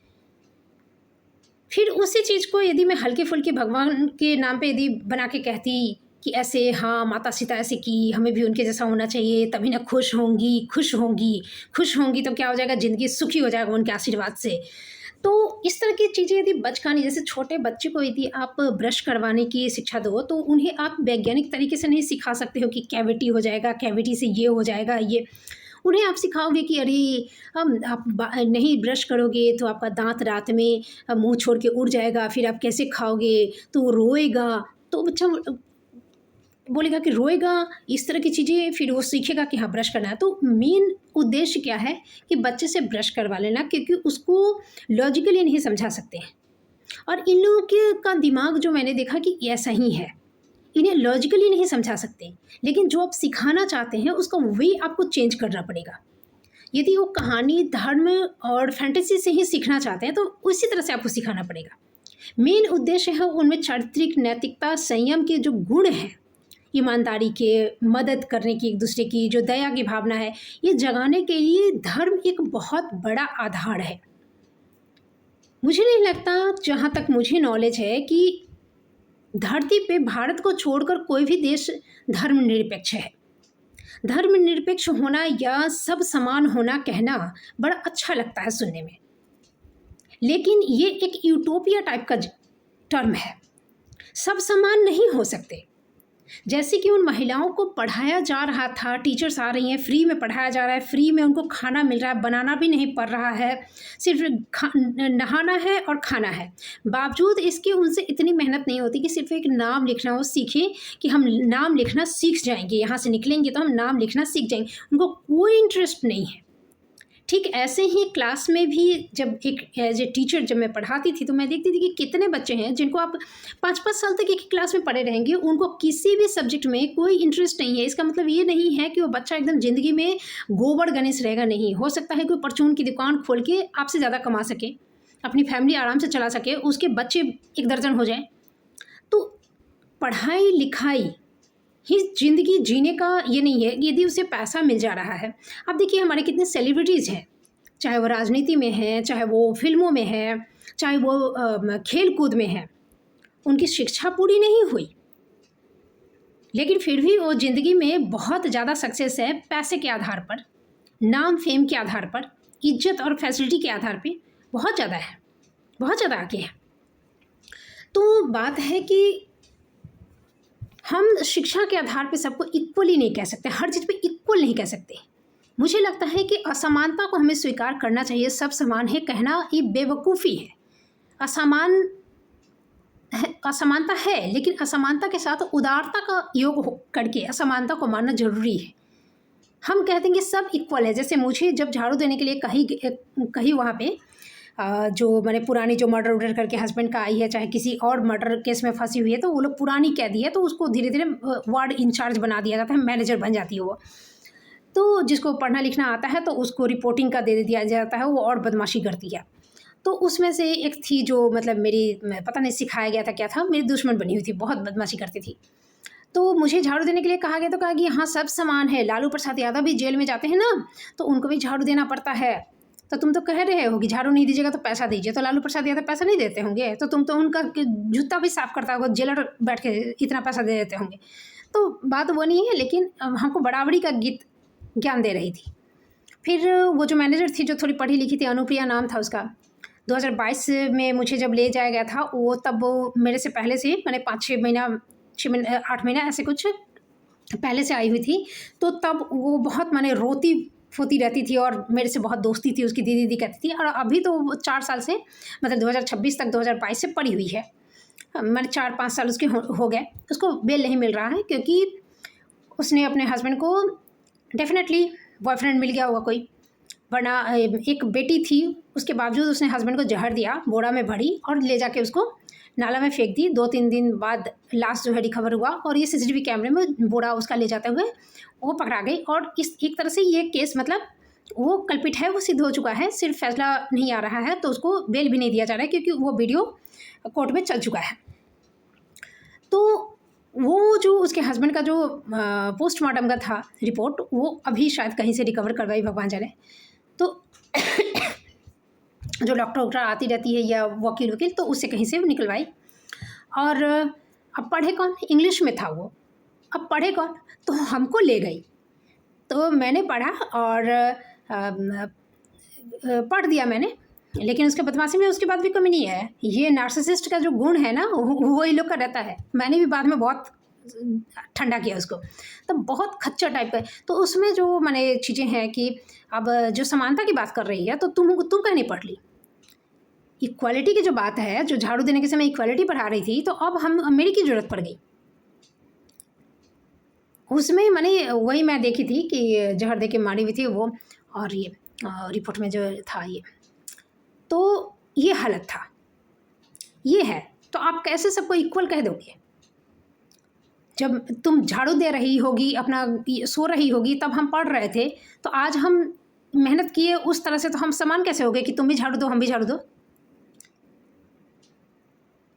फिर उसी चीज़ को यदि मैं हल्के-फुल्के भगवान के नाम पे यदि बना के कहती कि ऐसे हाँ, माता सीता ऐसे की, हमें भी उनके जैसा होना चाहिए, तभी ना खुश होंगी, खुश होंगी। खुश होंगी तो क्या हो जाएगा, ज़िंदगी सुखी हो जाएगा उनके आशीर्वाद से। तो इस तरह की चीज़ें यदि बचकानी, जैसे छोटे बच्चे को यदि आप ब्रश करवाने की शिक्षा दो, तो उन्हें आप वैज्ञानिक तरीके से नहीं सिखा सकते हो कि कैविटी हो जाएगा, कैविटी से ये हो जाएगा, ये। उन्हें आप सिखाओगे कि अरे आप नहीं ब्रश करोगे तो आपका दांत रात में मुंह छोड़ के उड़ जाएगा, फिर आप कैसे खाओगे, तो वो रोएगा। तो बच्चा बोलेगा कि रोएगा, इस तरह की चीज़ें, फिर वो सीखेगा कि हाँ ब्रश करना है। तो मेन उद्देश्य क्या है कि बच्चे से ब्रश करवा लेना, क्योंकि उसको लॉजिकली नहीं समझा सकते हैं। और इन लोगों के का दिमाग जो मैंने देखा कि ऐसा ही है, इन्हें लॉजिकली नहीं समझा सकते, लेकिन जो आप सिखाना चाहते हैं उसका वे आपको चेंज करना पड़ेगा। यदि वो कहानी, धर्म और फैंटेसी से ही सीखना चाहते हैं तो उसी तरह से आपको सिखाना पड़ेगा। मेन उद्देश्य है उनमें चारित्रिक नैतिकता, संयम के जो गुण हैं, ईमानदारी के, मदद करने की, एक दूसरे की जो दया की भावना है, ये जगाने के लिए धर्म एक बहुत बड़ा आधार है। मुझे नहीं लगता, जहाँ तक मुझे नॉलेज है, कि धरती पे भारत को छोड़कर कोई भी देश धर्मनिरपेक्ष है। धर्मनिरपेक्ष होना या सब समान होना कहना बड़ा अच्छा लगता है सुनने में, लेकिन ये एक यूटोपिया टाइप का टर्म है। सब समान नहीं हो सकते। जैसे कि उन महिलाओं को पढ़ाया जा रहा था, टीचर्स आ रही हैं, फ्री में पढ़ाया जा रहा है, फ्री में उनको खाना मिल रहा है, बनाना भी नहीं पड़ रहा है, सिर्फ नहाना है और खाना है। बावजूद इसके उनसे इतनी मेहनत नहीं होती कि सिर्फ एक नाम लिखना वो सीखें कि हम नाम लिखना सीख जाएंगे, यहाँ से निकलेंगे तो हम नाम लिखना सीख जाएंगे। उनको कोई इंटरेस्ट नहीं है। ठीक ऐसे ही क्लास में भी जब एक एज ए टीचर जब मैं पढ़ाती थी तो मैं देखती थी कि कितने बच्चे हैं जिनको आप 5-5 साल तक एक ही क्लास में पढ़े रहेंगे, उनको किसी भी सब्जेक्ट में कोई इंटरेस्ट नहीं है। इसका मतलब ये नहीं है कि वो बच्चा एकदम ज़िंदगी में गोबर गणेश रहेगा, नहीं। हो सकता है कोई परचून की दुकान खोल के आपसे ज़्यादा कमा सके, अपनी फैमिली आराम से चला सके, उसके बच्चे 1 दर्जन हो जाए। तो पढ़ाई लिखाई ही ज़िंदगी जीने का ये नहीं है कि यदि उसे पैसा मिल जा रहा है। अब देखिए हमारे कितने सेलिब्रिटीज़ हैं, चाहे वो राजनीति में हैं, चाहे वो फिल्मों में हैं, चाहे वो खेल कूद में हैं, उनकी शिक्षा पूरी नहीं हुई, लेकिन फिर भी वो ज़िंदगी में बहुत ज़्यादा सक्सेस है पैसे के आधार पर, नाम फेम के आधार पर, इज्जत और फैसिलिटी के आधार पे बहुत ज़्यादा है, बहुत ज़्यादा आगे है। तो बात है कि हम शिक्षा के आधार पे सबको इक्वली नहीं कह सकते, हर चीज़ पे इक्वल नहीं कह सकते। मुझे लगता है कि असमानता को हमें स्वीकार करना चाहिए, सब समान है कहना ये बेवकूफ़ी है। असमान असमानता है, लेकिन असमानता के साथ उदारता का योग करके असमानता को मानना जरूरी है। हम कहते हैं कि सब इक्वल है। जैसे मुझे जब झाड़ू देने के लिए कहीं वहाँ पे जो मैंने पुरानी जो मर्डर वर्डर करके हस्बैंड का आई है, चाहे किसी और मर्डर केस में फंसी हुई है, तो वो लोग पुरानी कैदी है तो उसको धीरे धीरे वार्ड इंचार्ज बना दिया जाता है, मैनेजर बन जाती है वो। तो जिसको पढ़ना लिखना आता है तो उसको रिपोर्टिंग का दे दिया जाता है, वो और बदमाशी करती है। तो उसमें से एक थी जो मतलब पता नहीं सिखाया गया था क्या था, मेरी दुश्मन बनी हुई थी, बहुत बदमाशी करती थी। तो मुझे झाड़ू देने के लिए कहा गया तो कहा कि हाँ सब समान है, लालू प्रसाद यादव भी जेल में जाते हैं ना तो उनको भी झाड़ू देना पड़ता है। तो तुम तो कह रहे हो कि झाड़ू नहीं दीजिएगा तो पैसा दीजिए, तो लालू प्रसाद यादव पैसा नहीं देते होंगे, तो तुम तो उनका जूता भी साफ करता होगा, जेलर बैठ के इतना पैसा दे देते होंगे। तो बात वो नहीं है, लेकिन हमको बराबरी का गीत ज्ञान दे रही थी। फिर वो जो मैनेजर थी जो थोड़ी पढ़ी लिखी थी, अनुप्रिया नाम था उसका, 2022 में मुझे जब ले जाया गया था वो, तब वो मेरे से पहले से मैंने 5-6 महीना 8 महीना ऐसे कुछ पहले से आई हुई थी। तो तब वो बहुत माने रोती फोती रहती थी और मेरे से बहुत दोस्ती थी, उसकी दीदी दीदी कहती थी। और अभी तो वो 4 साल से मतलब 2026 तक 2022 से पड़ी हुई है, मैंने 4-5 साल उसके हो गए। उसको बेल नहीं मिल रहा है क्योंकि उसने अपने हस्बैंड को डेफिनेटली बॉयफ्रेंड मिल गया होगा कोई, वरना एक बेटी थी उसके बावजूद उसने हस्बैंड को जहर दिया, बोरा में भरी और ले जाके उसको नाला में फेंक दी। 2-3 दिन बाद लाश जो है रिकवर हुआ और ये सीसीटीवी कैमरे में बोरा उसका ले जाते हुए वो पकड़ा गई। और इस एक तरह से ये केस मतलब वो कल्पिट है, वो सिद्ध हो चुका है, सिर्फ फैसला नहीं आ रहा है तो उसको बेल भी नहीं दिया जा रहा है क्योंकि वो वीडियो कोर्ट में चल चुका है। तो वो जो उसके हस्बैंड का जो पोस्टमार्टम का था रिपोर्ट, वो अभी शायद कहीं से रिकवर करवाई, भगवान जाने। तो जो डॉक्टर आती रहती है या वकील तो उससे कहीं से निकलवाई। और अब पढ़े कौन, इंग्लिश में था वो, अब पढ़े कौन, तो हमको ले गई। तो मैंने पढ़ा और पढ़ दिया मैंने, लेकिन उसके बदमाशी में उसके बाद भी कमी नहीं है। ये नार्सिसिस्ट का जो गुण है ना वो इन लोग का रहता है। मैंने भी बाद में बहुत ठंडा किया उसको, तो बहुत खच्चर टाइप का। तो उसमें जो मैंने चीज़ें हैं कि अब जो समानता की बात कर रही है तो तुम कहीं नहीं पढ़ ली। इक्वालिटी की जो बात है, जो झाड़ू देने के समय इक्वालिटी पढ़ा रही थी, तो अब मेरी की ज़रूरत पड़ गई उसमें। मैंने वही मैं देखी थी कि जहर दे के मारी हुई थी वो, और ये रिपोर्ट में जो था ये, तो ये हालत था, ये है। तो आप कैसे सबको इक्वल कह दोगे? जब तुम झाड़ू दे रही होगी, अपना सो रही होगी, तब हम पढ़ रहे थे, तो आज हम मेहनत किए उस तरह से, तो हम समान कैसे हो गए कि तुम भी झाड़ू दो हम भी झाड़ू दो?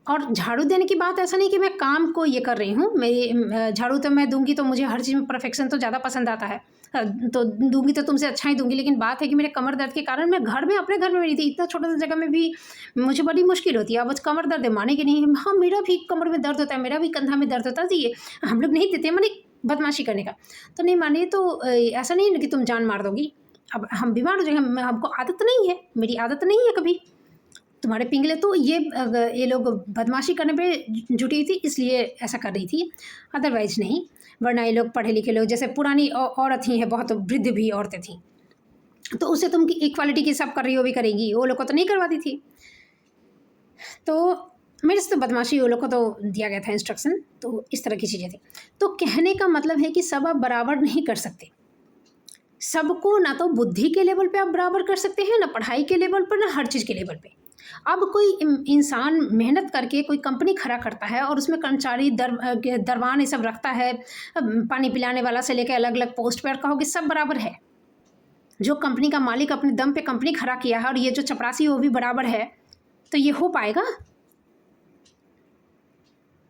और झाड़ू देने की बात ऐसा नहीं कि मैं काम को ये कर रही हूँ, मेरी झाड़ू तो मैं दूंगी तो मुझे हर चीज़ में परफेक्शन तो ज़्यादा पसंद आता है, तो दूंगी तो तुमसे अच्छा ही दूंगी। लेकिन बात है कि मेरे कमर दर्द के कारण मैं घर में अपने घर में रही थी, इतना छोटा सा जगह में भी मुझे बड़ी मुश्किल होती है। अब कमर दर्द है माने कि नहीं, हाँ मेरा भी कमर में दर्द होता है, मेरा भी कंधा में दर्द होता है, ये हम लोग नहीं देते मैंने बदमाशी करने का। तो नहीं माने तो ऐसा नहीं है कि तुम जान मार दोगी। अब हम बीमार हो जाएंगे, हमको आदत नहीं है, मेरी आदत नहीं है कभी तुम्हारे पिंगले। तो ये लोग बदमाशी करने पे जुटी थी इसलिए ऐसा कर रही थी, अदरवाइज नहीं। वरना ये लोग पढ़े लिखे लोग, जैसे पुरानी औरत ही है, बहुत वृद्ध भी औरतें थीं, तो उससे तुम इक्वालिटी की सब कर रही हो भी करेंगी, वो लोग को तो नहीं करवाती थी। तो मेरे से तो बदमाशी वो लोग को तो दिया गया था इंस्ट्रक्शन, तो इस तरह की चीज़ें थी। तो कहने का मतलब है कि सब आप बराबर नहीं कर सकते, सबको ना तो बुद्धि के लेवल पे आप बराबर कर सकते हैं, ना पढ़ाई के लेवल पर, ना हर चीज़ के लेवल पे। अब कोई इंसान मेहनत करके कोई कंपनी खड़ा करता है और उसमें कर्मचारी दरवान ये सब रखता है, पानी पिलाने वाला से लेकर अलग अलग पोस्ट पर, कहोगे सब बराबर है। जो कंपनी का मालिक अपने दम पे कंपनी खड़ा किया है और ये जो चपरासी वो भी बराबर है, तो ये हो पाएगा?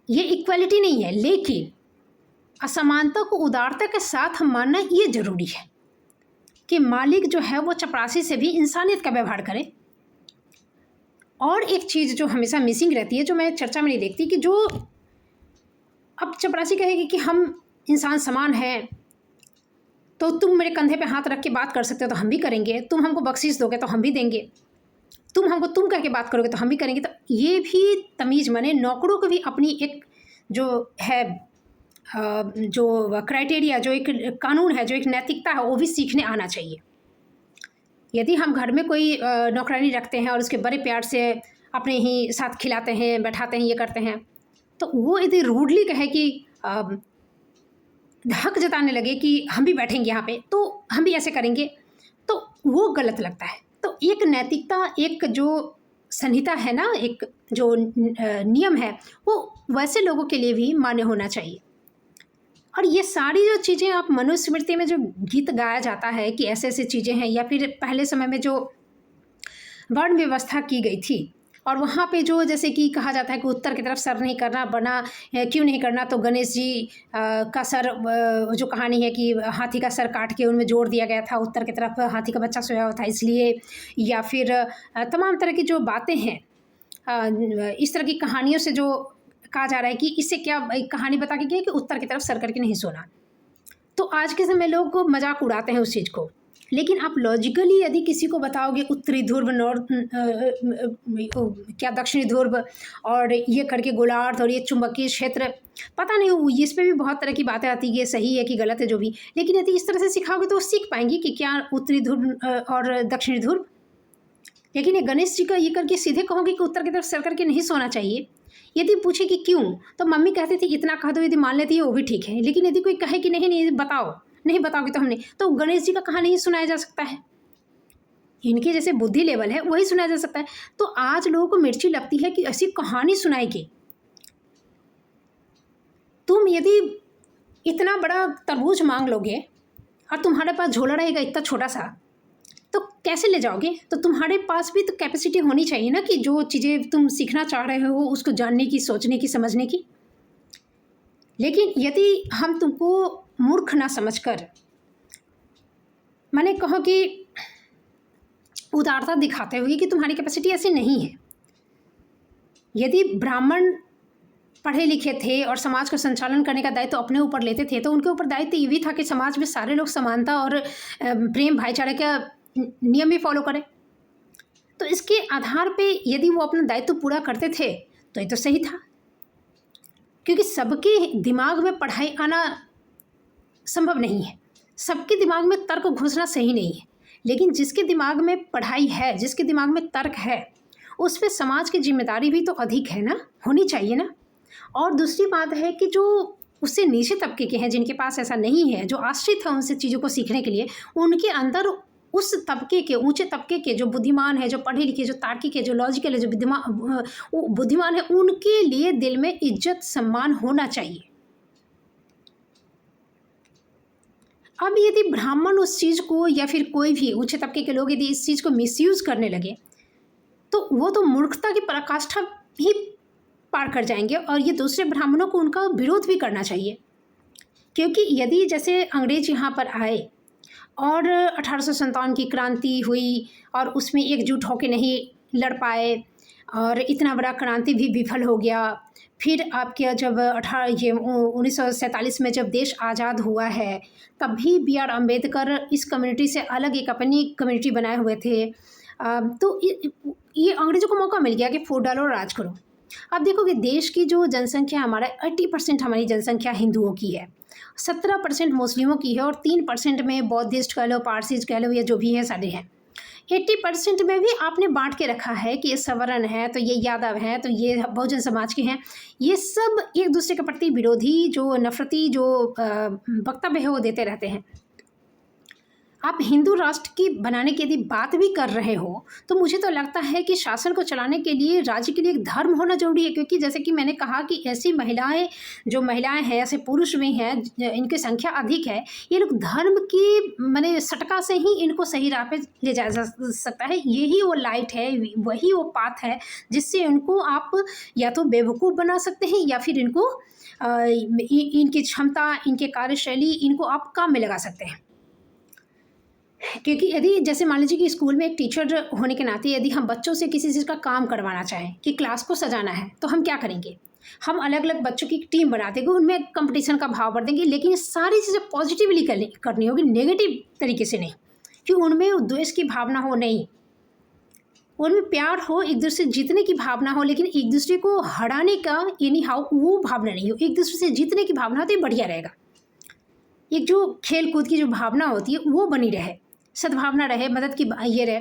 ये इक्वालिटी नहीं है। लेकिन असमानता को उदारता के साथ हम मानना ये जरूरी है कि मालिक जो है वो चपरासी से भी इंसानियत का व्यवहार करे। और एक चीज़ जो हमेशा मिसिंग रहती है, जो मैं चर्चा में नहीं देखती, कि जो अब चपरासी कहेगी कि हम इंसान समान हैं, तो तुम मेरे कंधे पे हाथ रख के बात कर सकते हो तो हम भी करेंगे, तुम हमको बख्शीश दोगे तो हम भी देंगे, तुम हमको तुम कह के बात करोगे तो हम भी करेंगे। तो ये भी तमीज़ माने नौकरों को भी अपनी एक जो है जो क्राइटेरिया, जो एक कानून है, जो एक नैतिकता है, वो भी सीखने आना चाहिए। यदि हम घर में कोई नौकरानी रखते हैं और उसके बड़े प्यार से अपने ही साथ खिलाते हैं, बैठाते हैं, ये करते हैं, तो वो यदि रूडली कहे कि हक जताने लगे कि हम भी बैठेंगे यहाँ पे, तो हम भी ऐसे करेंगे, तो वो गलत लगता है। तो एक नैतिकता, एक जो संहिता है ना, एक जो नियम है, वो वैसे लोगों के लिए भी मान्य होना चाहिए। और ये सारी जो चीज़ें आप मनुस्मृति में जो गीत गाया जाता है कि ऐसे-ऐसे चीज़ें हैं, या फिर पहले समय में जो वर्ण व्यवस्था की गई थी, और वहाँ पे जो जैसे कि कहा जाता है कि उत्तर की तरफ सर नहीं करना, वरना क्यों नहीं करना, तो गणेश जी का सर, जो कहानी है कि हाथी का सर काट के उनमें जोड़ दिया गया था, उत्तर की तरफ हाथी का बच्चा सोया हुआ था इसलिए, या फिर तमाम तरह की जो बातें हैं, इस तरह की कहानियों से जो कहा जा रहा है कि इससे क्या एक कहानी बता के गया कि उत्तर की तरफ सर करके नहीं सोना। तो आज के समय लोग मजाक उड़ाते हैं उस चीज़ को, लेकिन आप लॉजिकली यदि किसी को बताओगे उत्तरी ध्रुव, नॉर्थ क्या दक्षिणी ध्रुव, और ये करके गोलार्ध, और ये चुंबकीय क्षेत्र, पता नहीं इस पे भी बहुत तरह की बातें आती है, सही है कि गलत है जो भी, लेकिन यदि इस तरह से सिखाओगे तो वो सीख पाएंगी कि क्या उत्तरी ध्रुव और दक्षिणी ध्रुव। लेकिन ये गणेश जी का ये करके सीधे कहोगे कि उत्तर की तरफ सर करके नहीं सोना चाहिए। यदि पूछे कि क्यों, तो मम्मी कहती थी इतना कह दो, यदि मान लेती है वो भी ठीक है, लेकिन यदि कोई कहे कि नहीं नहीं बताओ, नहीं बताओगे तो हमने, तो गणेश जी का कहानी ही सुनाया जा सकता है, इनके जैसे बुद्धि लेवल है वही सुनाया जा सकता है। तो आज लोगों को मिर्ची लगती है कि ऐसी कहानी सुनाएगी। तुम यदि इतना बड़ा तरबूज मांग लोगे और तुम्हारे पास झोला रहेगा इतना छोटा सा, तो कैसे ले जाओगे? तो तुम्हारे पास भी तो कैपेसिटी होनी चाहिए ना, कि जो चीज़ें तुम सीखना चाह रहे हो उसको जानने की, सोचने की, समझने की। लेकिन यदि हम तुमको मूर्ख ना समझकर, मैंने कहो कि उदारता दिखाते हुए कि तुम्हारी कैपेसिटी ऐसी नहीं है। यदि ब्राह्मण पढ़े लिखे थे और समाज को संचालन करने का दायित्व अपने ऊपर लेते थे, तो उनके ऊपर दायित्व ये भी था कि समाज में सारे लोग समानता और प्रेम भाईचारे का नियम भी फॉलो करें। तो इसके आधार पे यदि वो अपना दायित्व पूरा करते थे तो ये तो सही था, क्योंकि सबके दिमाग में पढ़ाई आना संभव नहीं है, सबके दिमाग में तर्क घुसना सही नहीं है, लेकिन जिसके दिमाग में पढ़ाई है, जिसके दिमाग में तर्क है, उस पर समाज की जिम्मेदारी भी तो अधिक है ना, होनी चाहिए ना। और दूसरी बात है कि जो उससे नीचे तबके के हैं, जिनके पास ऐसा नहीं है, जो आश्रित है उनसे चीज़ों को सीखने के लिए, उनके अंदर उस तबके के, ऊंचे तबके के जो बुद्धिमान है, जो पढ़े लिखे, जो तार्किक है, जो लॉजिकल है, जो बुद्धिमान है, उनके लिए दिल में इज्जत सम्मान होना चाहिए। अब यदि ब्राह्मण उस चीज़ को, या फिर कोई भी ऊंचे तबके के लोग यदि इस चीज़ को मिसयूज़ करने लगे, तो वो तो मूर्खता की पराकाष्ठा ही पार कर जाएंगे, और ये दूसरे ब्राह्मणों को उनका विरोध भी करना चाहिए। क्योंकि यदि जैसे अंग्रेज यहाँ पर आए और 1857 की क्रांति हुई और उसमें एकजुट होकर नहीं लड़ पाए, और इतना बड़ा क्रांति भी विफल हो गया, फिर आपके जब 1947 में जब देश आज़ाद हुआ है, तब भी बी आर अम्बेडकर इस कम्युनिटी से अलग एक अपनी कम्युनिटी बनाए हुए थे। तो ये अंग्रेज़ों को मौका मिल गया कि फूट डालो और राज करो। अब देखो कि देश की जो जनसंख्या, हमारा 80% हमारी जनसंख्या हिंदुओं की है, 17% मुस्लिमों की है, और 3% में बौद्धिस्ट कह लो, पारसीज कह लो, या जो भी है सारे हैं। 80% में भी आपने बांट के रखा है कि ये सवर्ण है, तो ये यादव हैं, तो ये बहुजन समाज के हैं। ये सब एक दूसरे के प्रति विरोधी, जो नफरती जो वक्तव्य है वो देते रहते हैं। आप हिंदू राष्ट्र की बनाने की यदि बात भी कर रहे हो, तो मुझे तो लगता है कि शासन को चलाने के लिए, राज्य के लिए एक धर्म होना जरूरी है। क्योंकि जैसे कि मैंने कहा कि ऐसी महिलाएं, जो महिलाएं हैं, ऐसे पुरुष भी हैं, इनकी संख्या अधिक है, ये लोग धर्म की माने सटका से ही इनको सही राह पे ले जाया जा सकता है। यही वो लाइट है, वही वो पाथ है जिससे इनको आप या तो बेवकूफ़ बना सकते हैं, या फिर इनको इनकी क्षमता, इनके कार्यशैली, इनको आप काम में लगा सकते हैं। क्योंकि यदि जैसे मान लीजिए कि स्कूल में एक टीचर होने के नाते यदि हम बच्चों से किसी चीज़ का काम करवाना चाहें, कि क्लास को सजाना है, तो हम क्या करेंगे? हम अलग अलग बच्चों की टीम बना देंगे, उनमें कंपटीशन का भाव भर देंगे, लेकिन ये सारी चीज़ें पॉजिटिवली करनी होगी, नेगेटिव तरीके से नहीं, कि उनमें द्वेष की भावना हो नहीं। उनमें प्यार हो, एक-दूसरे से जीतने की भावना हो, लेकिन एक-दूसरे को हराने का एनी हाउ वो भावना नहीं हो। एक-दूसरे से जीतने की भावना हो तो ये बढ़िया रहेगा। एक जो खेल-कूद की जो भावना होती है वो बनी रहे, सद्भावना रहे, मदद की ये रहे।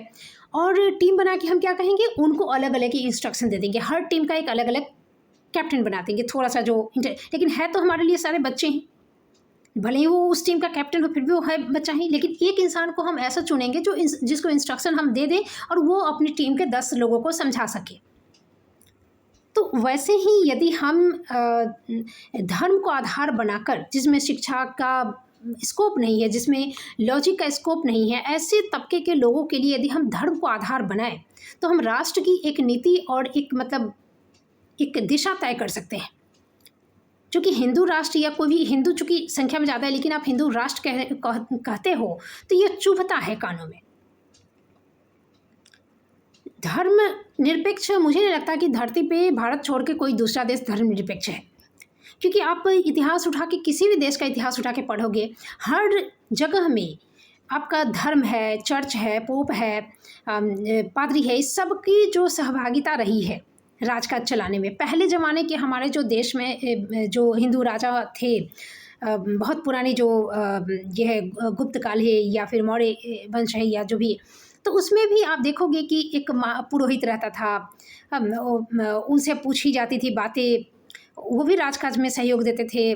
और टीम बना के हम क्या कहेंगे, उनको अलग-अलग ही इंस्ट्रक्शन दे देंगे। हर टीम का एक अलग-अलग कैप्टन बना देंगे, थोड़ा-सा जो लेकिन है तो हमारे लिए सारे बच्चे हैं। भले ही वो उस टीम का कैप्टन हो, फिर भी वो है बच्चा ही, लेकिन एक इंसान को हम ऐसा चुनेंगे जो जिसको इंस्ट्रक्शन हम दे दें और वो अपनी टीम के 10 लोगों को समझा सके। तो वैसे ही यदि हम धर्म को आधार बनाकर, जिसमें शिक्षा का स्कोप नहीं है, जिसमें लॉजिक का स्कोप नहीं है, ऐसे तबके के लोगों के लिए यदि हम धर्म को आधार बनाएं, तो हम राष्ट्र की एक नीति और एक मतलब एक दिशा तय कर सकते हैं। चूँकि हिंदू राष्ट्र या कोई भी हिंदू चूँकि संख्या में ज़्यादा है, लेकिन आप हिंदू राष्ट्र कहते हो, तो ये चुभता है कानों में। धर्म निरपेक्ष मुझे नहीं लगता कि धरती पे भारत छोड़ के कोई दूसरा देश धर्म निरपेक्ष है। क्योंकि आप इतिहास उठा के किसी भी देश का इतिहास उठा के पढ़ोगे, हर जगह में आपका धर्म है, चर्च है, पोप है, पादरी है, इस सब की जो सहभागिता रही है राजकाज चलाने में। पहले ज़माने के हमारे जो देश में जो हिंदू राजा थे, बहुत पुरानी जो ये है गुप्त काल है या फिर मौर्य वंश है या जो भी, तो उसमें भी आप देखोगे कि एक पुरोहित रहता था, उनसे पूछी जाती थी बातें, वो भी राजकाज में सहयोग देते थे।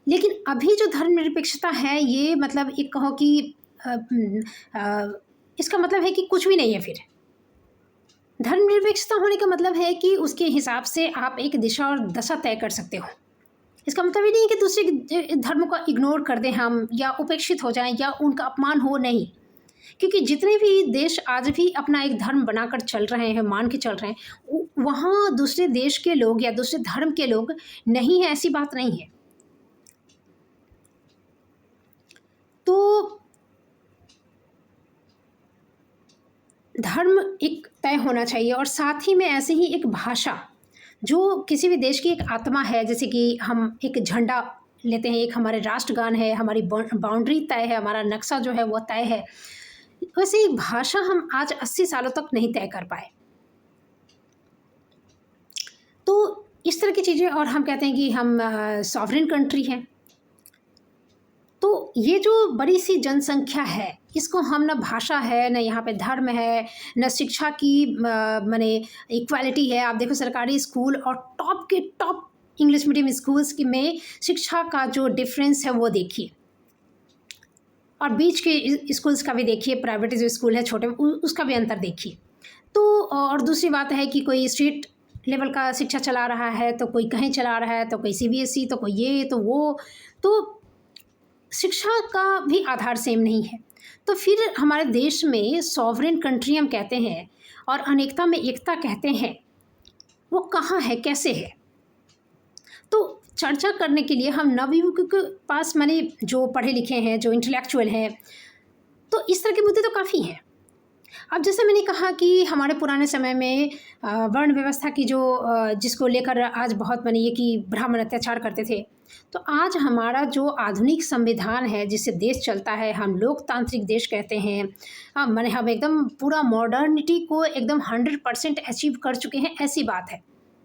लेकिन अभी जो धर्मनिरपेक्षता है, ये मतलब एक कहो कि इसका मतलब है कि कुछ भी नहीं है। फिर धर्मनिरपेक्षता होने का मतलब है कि उसके हिसाब से आप एक दिशा और दशा तय कर सकते हो। इसका मतलब ये नहीं है कि दूसरे धर्म को इग्नोर कर दें हम, या उपेक्षित हो जाएं, या उनका अपमान हो, नहीं। क्योंकि जितने भी देश आज भी अपना एक धर्म बनाकर चल रहे हैं, मान के चल रहे हैं, वहाँ दूसरे देश के लोग या दूसरे धर्म के लोग नहीं है, ऐसी बात नहीं है। तो धर्म एक तय होना चाहिए, और साथ ही में ऐसे ही एक भाषा जो किसी भी देश की एक आत्मा है। जैसे कि हम एक झंडा लेते हैं, एक हमारे राष्ट्रगान है, हमारी बाउंड्री तय है, हमारा नक्शा जो है वो तय है। वैसे एक भाषा हम आज 80 सालों तक नहीं तय कर पाए। तो इस तरह की चीज़ें, और हम कहते हैं कि हम सॉवरेन कंट्री हैं। तो ये जो बड़ी सी जनसंख्या है, इसको हम, ना भाषा है, ना यहाँ पे धर्म है, ना शिक्षा की माने इक्वालिटी है। आप देखो सरकारी स्कूल और टॉप के टॉप इंग्लिश मीडियम स्कूल्स की में शिक्षा का जो डिफरेंस है वो देखिए, और बीच के स्कूल्स का भी देखिए, प्राइवेट जो स्कूल है छोटे, उसका भी अंतर देखिए। तो और दूसरी बात है कि कोई स्टेट लेवल का शिक्षा चला रहा है, तो कोई कहीं चला रहा है, तो कोई सीबीएसई, तो कोई ये, तो वो। तो शिक्षा का भी आधार सेम नहीं है। तो फिर हमारे देश में सॉवरेन कंट्री हम कहते हैं और अनेकता में एकता कहते हैं, वो कहाँ है, कैसे है? तो चर्चा करने के लिए हम नवयुवकों के पास, माने जो पढ़े लिखे हैं, जो इंटेलेक्चुअल हैं, तो इस तरह के मुद्दे तो काफ़ी हैं। अब जैसे मैंने कहा कि हमारे पुराने समय में वर्ण व्यवस्था की जो जिसको लेकर आज बहुत माने ये कि ब्राह्मण अत्याचार करते थे, तो आज हमारा जो आधुनिक संविधान है, जिससे देश चलता है, हम लोकतांत्रिक देश कहते हैं। माने हम एकदम पूरा मॉडर्निटी को एकदम 100% अचीव कर चुके हैं, ऐसी बात है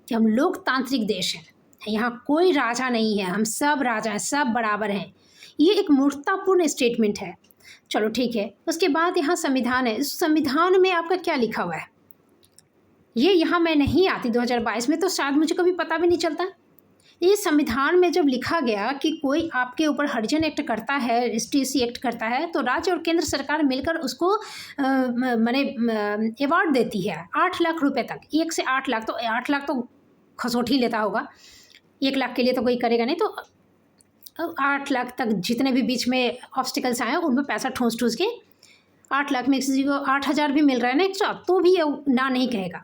कि हम लोकतांत्रिक देश हैं। यहाँ कोई राजा नहीं है, हम सब राजा हैं, सब बराबर हैं। ये एक मूर्खतापूर्ण स्टेटमेंट है। चलो ठीक है। उसके बाद यहाँ संविधान है, इस संविधान में आपका क्या लिखा हुआ है, ये यहाँ मैं नहीं आती 2022 में, तो शायद मुझे कभी पता भी नहीं चलता। ये संविधान में जब लिखा गया कि कोई आपके ऊपर हरिजन एक्ट करता है, एसटीसी एक्ट करता है, तो राज्य और केंद्र सरकार मिलकर उसको माने अवार्ड देती है 8 लाख रुपए तक, 1 से 8 लाख। तो 8 लाख तो खसोटी लेता होगा, 1 लाख के लिए तो कोई करेगा नहीं। तो 8 लाख तक जितने भी बीच में ऑब्स्टिकल्स आए, उनमें पैसा ठूस ठूस के 8 लाख में किसी को 8,000 भी मिल रहा है ना एक्स्ट्रा, तो भी ना नहीं कहेगा।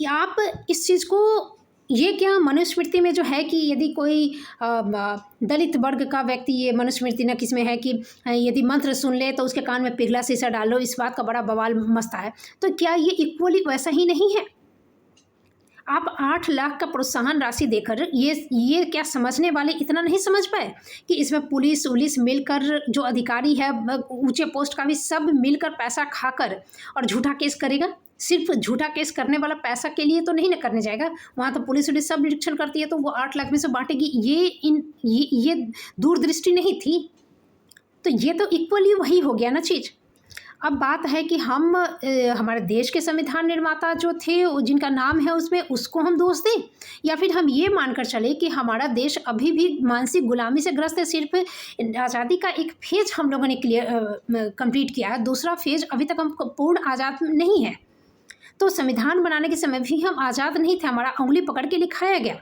आप इस चीज़ को, ये क्या मनुस्मृति में जो है कि यदि कोई दलित वर्ग का व्यक्ति, ये मनुस्मृति न किस में है कि यदि मंत्र सुन ले तो उसके कान में पिघला शीशा डालो, इस बात का बड़ा बवाल मचता है। तो क्या ये इक्वली वैसा ही नहीं है? आप 8 लाख का प्रोत्साहन राशि देकर ये क्या समझने वाले इतना नहीं समझ पाए कि इसमें पुलिस वुलिस मिलकर, जो अधिकारी है ऊंचे पोस्ट का भी, सब मिलकर पैसा खाकर और झूठा केस करेगा। सिर्फ झूठा केस करने वाला पैसा के लिए तो नहीं ना करने जाएगा, वहाँ तो पुलिस वुलिस सब निरीक्षण करती है, तो वो 8 लाख में से बांटेगी। ये दूरदृष्टि नहीं थी। तो ये तो इक्वली वही हो गया ना चीज़। अब बात है कि हम हमारे देश के संविधान निर्माता जो थे, जिनका नाम है उसमें, उसको हम दोष दें, या फिर हम ये मानकर चले कि हमारा देश अभी भी मानसिक गुलामी से ग्रस्त है। सिर्फ आज़ादी का एक फेज हम लोगों ने कंप्लीट किया है, दूसरा फेज अभी तक हम पूर्ण आज़ाद नहीं है। तो संविधान बनाने के समय भी हम आज़ाद नहीं थे, हमारा उंगली पकड़ के लिखाया गया।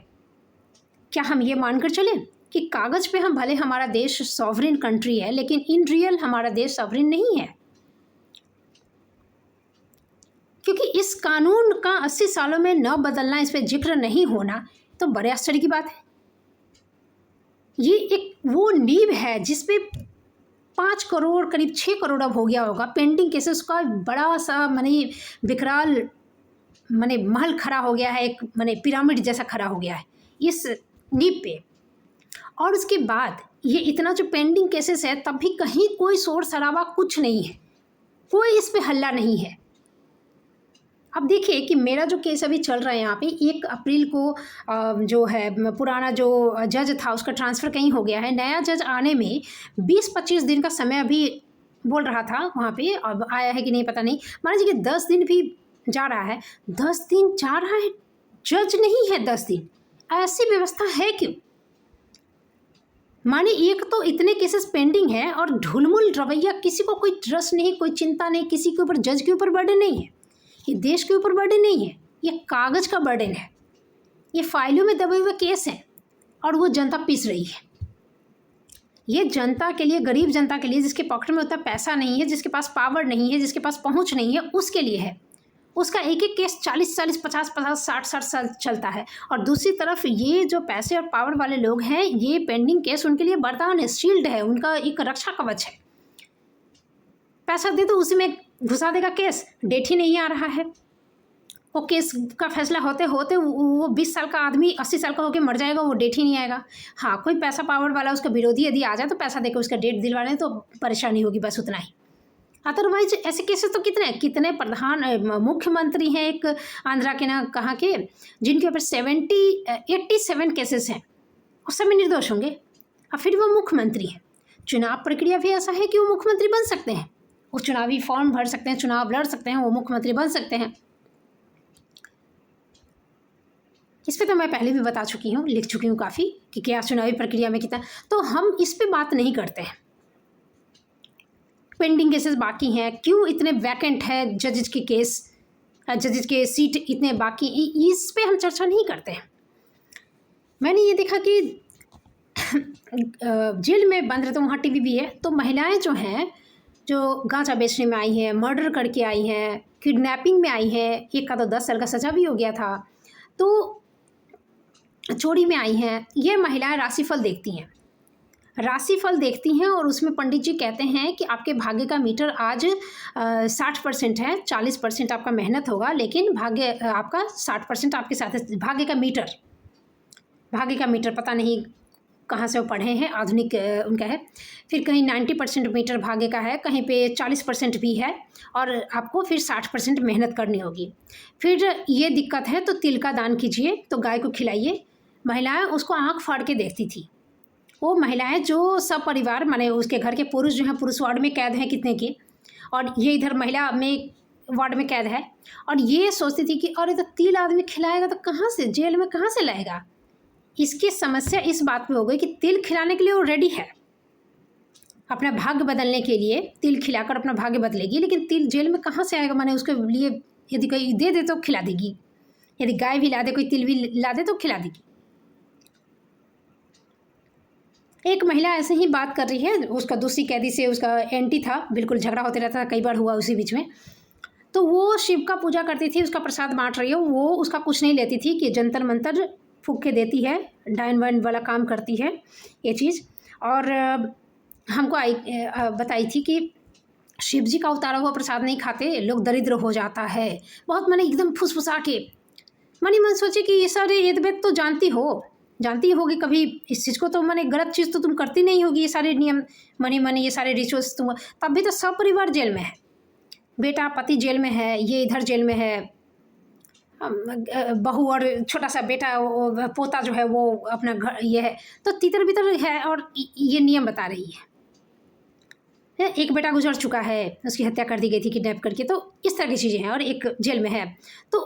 क्या हम ये मानकर चलें कि कागज़ पे हम भले हमारा देश सॉवरेन कंट्री है, लेकिन इन रियल हमारा देश सॉवरेन नहीं है? क्योंकि इस कानून का 80 सालों में न बदलना, इस पर जिक्र नहीं होना, तो बड़े आश्चर्य की बात है। ये एक वो नींव है जिसपे 5 करोड़, करीब 6 करोड़ अब हो गया होगा पेंडिंग केसेस का बड़ा सा विकराल महल खड़ा हो गया है, एक पिरामिड जैसा खड़ा हो गया है इस नींव पे। और उसके बाद ये इतना जो पेंडिंग केसेस है, तब भी कहीं कोई शोर शराबा कुछ नहीं है, कोई इस पे हल्ला नहीं है। अब देखिए कि मेरा जो केस अभी चल रहा है यहाँ पे, 1 अप्रैल को जो है पुराना जो जज था उसका ट्रांसफ़र कहीं हो गया है। नया जज आने में 20-25 दिन का समय अभी बोल रहा था वहाँ पे, अब आया है कि नहीं पता नहीं। मान लीजिए कि 10 दिन भी जा रहा है, 10 दिन जा रहा है, जज नहीं है 10 दिन। ऐसी व्यवस्था है क्यों? माने एक तो इतने केसेस पेंडिंग है और ढुलमुल रवैया, किसी को कोई ट्रस्ट नहीं, कोई चिंता नहीं, किसी के ऊपर, जज के ऊपर बर्डन नहीं है, ये देश के ऊपर बर्डन नहीं है, ये कागज़ का बर्डन है, ये फाइलों में दबे हुए केस हैं और वो जनता पीस रही है। ये जनता के लिए, गरीब जनता के लिए, जिसके पॉकेट में उतना पैसा नहीं है, जिसके पास पावर नहीं है, जिसके पास पहुंच नहीं है, उसके लिए है। उसका एक एक केस 40-40, 50-50, 60-60 साल चलता है। और दूसरी तरफ ये जो पैसे और पावर वाले लोग हैं, ये पेंडिंग केस उनके लिए वरदान है, शील्ड है, उनका एक रक्षा कवच है। पैसा दे दो, उसी में घुसा देगा केस, डेट ही नहीं आ रहा है। वो केस का फैसला होते होते वो 20 साल का आदमी 80 साल का होकर मर जाएगा, वो डेट ही नहीं आएगा। हाँ, कोई पैसा पावर वाला उसका विरोधी यदि आ जाए तो पैसा देकर उसका डेट दिलवा लें तो परेशानी होगी, बस उतना ही। अदरवाइज ऐसे केसेस तो कितने प्रधान मुख्यमंत्री हैं, एक आंध्रा के ना कहाँ के, जिनके ऊपर 87 केसेस हैं, उस समय निर्दोष होंगे, और फिर वो मुख्यमंत्री हैं। चुनाव प्रक्रिया भी ऐसा है कि वो मुख्यमंत्री बन सकते हैं, वो चुनावी फॉर्म भर सकते हैं, चुनाव लड़ सकते हैं, वो मुख्यमंत्री बन सकते हैं। इस पे तो मैं पहले भी बता चुकी हूँ, लिख चुकी हूँ काफ़ी, कि क्या चुनावी प्रक्रिया में कितना, तो हम इस पे बात नहीं करते हैं। पेंडिंग केसेस बाकी हैं, क्यों इतने वैकेंट है जजेस के केस, जजेस के सीट इतने बाकी, इस पे हम चर्चा नहीं करते हैं। मैंने ये देखा कि जेल में बंद रहते, वहाँ टीवी भी है, तो महिलाएं जो हैं, जो गांजा बेचने में आई हैं, मर्डर करके आई हैं, किडनैपिंग में आई हैं, एक का तो 10 साल का सज़ा भी हो गया था, तो चोरी में आई हैं, ये महिलाएं राशिफल देखती हैं। राशिफल देखती हैं और उसमें पंडित जी कहते हैं कि आपके भाग्य का मीटर आज 60% है, 40% आपका मेहनत होगा, लेकिन भाग्य आपका 60% आपके साथ है। भाग्य का मीटर पता नहीं कहाँ से वो पढ़े हैं, आधुनिक उनका है। फिर कहीं 90% मीटर भाग्य का है, कहीं पे 40% भी है, और आपको फिर 60% मेहनत करनी होगी। फिर ये दिक्कत है तो तिल का दान कीजिए, तो गाय को खिलाइए। महिलाएं उसको आँख फाड़ के देखती थी। वो महिलाएं जो सब परिवार, माने उसके घर के पुरुष जो हैं, पुरुष वार्ड में कैद हैं कितने की, और ये इधर महिला में वार्ड में कैद है, और ये सोचती थी कि अरे तो तिल आदमी खिलाएगा तो कहाँ से, जेल में कहाँ से लाएगा। इसकी समस्या इस बात पे हो गई कि तिल खिलाने के लिए वो रेडी है, अपना भाग्य बदलने के लिए तिल खिलाकर अपना भाग्य बदलेगी, लेकिन तिल जेल में कहाँ से आएगा। माने उसके लिए यदि कोई दे दे तो खिला देगी, यदि गाय भी ला दे, कोई तिल भी ला दे तो खिला देगी। एक महिला ऐसे ही बात कर रही है, उसका दूसरी कैदी से उसका एंटी था, बिल्कुल झगड़ा होते रहता था, कई बार हुआ उसी बीच में। तो वो शिव का पूजा करती थी, उसका प्रसाद बांट रही है, वो उसका कुछ नहीं लेती थी कि जंतर मंतर फूंक के देती है, डायन वाइन वाला काम करती है ये चीज़। और हमको बताई थी कि शिव जी का उतारा हुआ प्रसाद नहीं खाते लोग, दरिद्र हो जाता है बहुत, मैंने एकदम फुसफुसा के। मन ही मन सोचे कि ये सारे ये तो जानती होगी कभी इस चीज़ को, तो मैंने गलत चीज़ तो तुम करती नहीं होगी, ये सारे नियम मनी मनी ये सारे रिचुअल्स तुम, तब भी तो सब परिवार जेल में है, बेटा पति जेल में है, ये इधर जेल में है, बहू और छोटा सा बेटा पोता जो है वो अपना घर ये है, तो तितर बितर है और ये नियम बता रही है। एक बेटा गुजर चुका है, उसकी हत्या कर दी गई थी किडनैप करके, तो इस तरह की चीज़ें हैं, और एक जेल में है, तो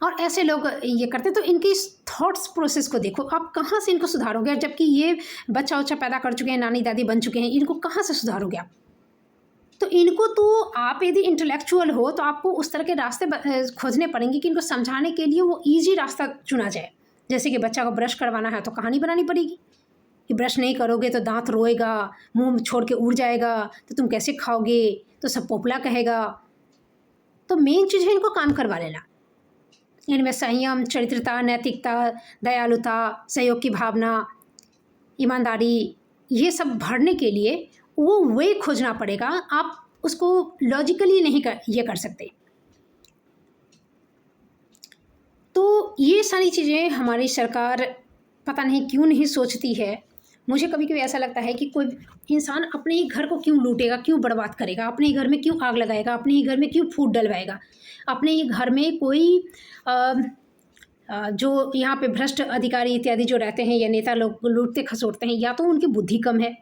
और ऐसे लोग ये करते, तो इनकी थॉट्स प्रोसेस को देखो, आप कहाँ से इनको सुधारोगे, जबकि ये बच्चा उच्चा पैदा कर चुके हैं, नानी दादी बन चुके हैं, इनको कहाँ से सुधारोगे आप? तो इनको तो आप यदि इंटेलेक्चुअल हो तो आपको उस तरह के रास्ते खोजने पड़ेंगे कि इनको समझाने के लिए वो ईजी रास्ता चुना जाए। जैसे कि बच्चा को ब्रश करवाना है तो कहानी बनानी पड़ेगी कि ब्रश नहीं करोगे तो दांत रोएगा, मुंह छोड़ के उड़ जाएगा, तो तुम कैसे खाओगे, तो सब पोपला कहेगा। तो मेन चीज़ है इनको काम करवा लेना, इनमें संयम, चरित्रता, नैतिकता, दयालुता, सहयोग की भावना, ईमानदारी, ये सब भरने के लिए वो वे खोजना पड़ेगा। आप उसको लॉजिकली नहीं ये कर सकते। तो ये सारी चीज़ें हमारी सरकार पता नहीं क्यों नहीं सोचती है। मुझे कभी कभी ऐसा लगता है कि कोई इंसान अपने ही घर को क्यों लूटेगा, क्यों बर्बाद करेगा, अपने ही घर में क्यों आग लगाएगा, अपने ही घर में क्यों फूट डलवाएगा, अपने ही घर में कोई जो यहाँ पे भ्रष्ट अधिकारी इत्यादि जो रहते हैं या नेता लोग लूटते खसोटते हैं, या तो उनकी बुद्धि कम है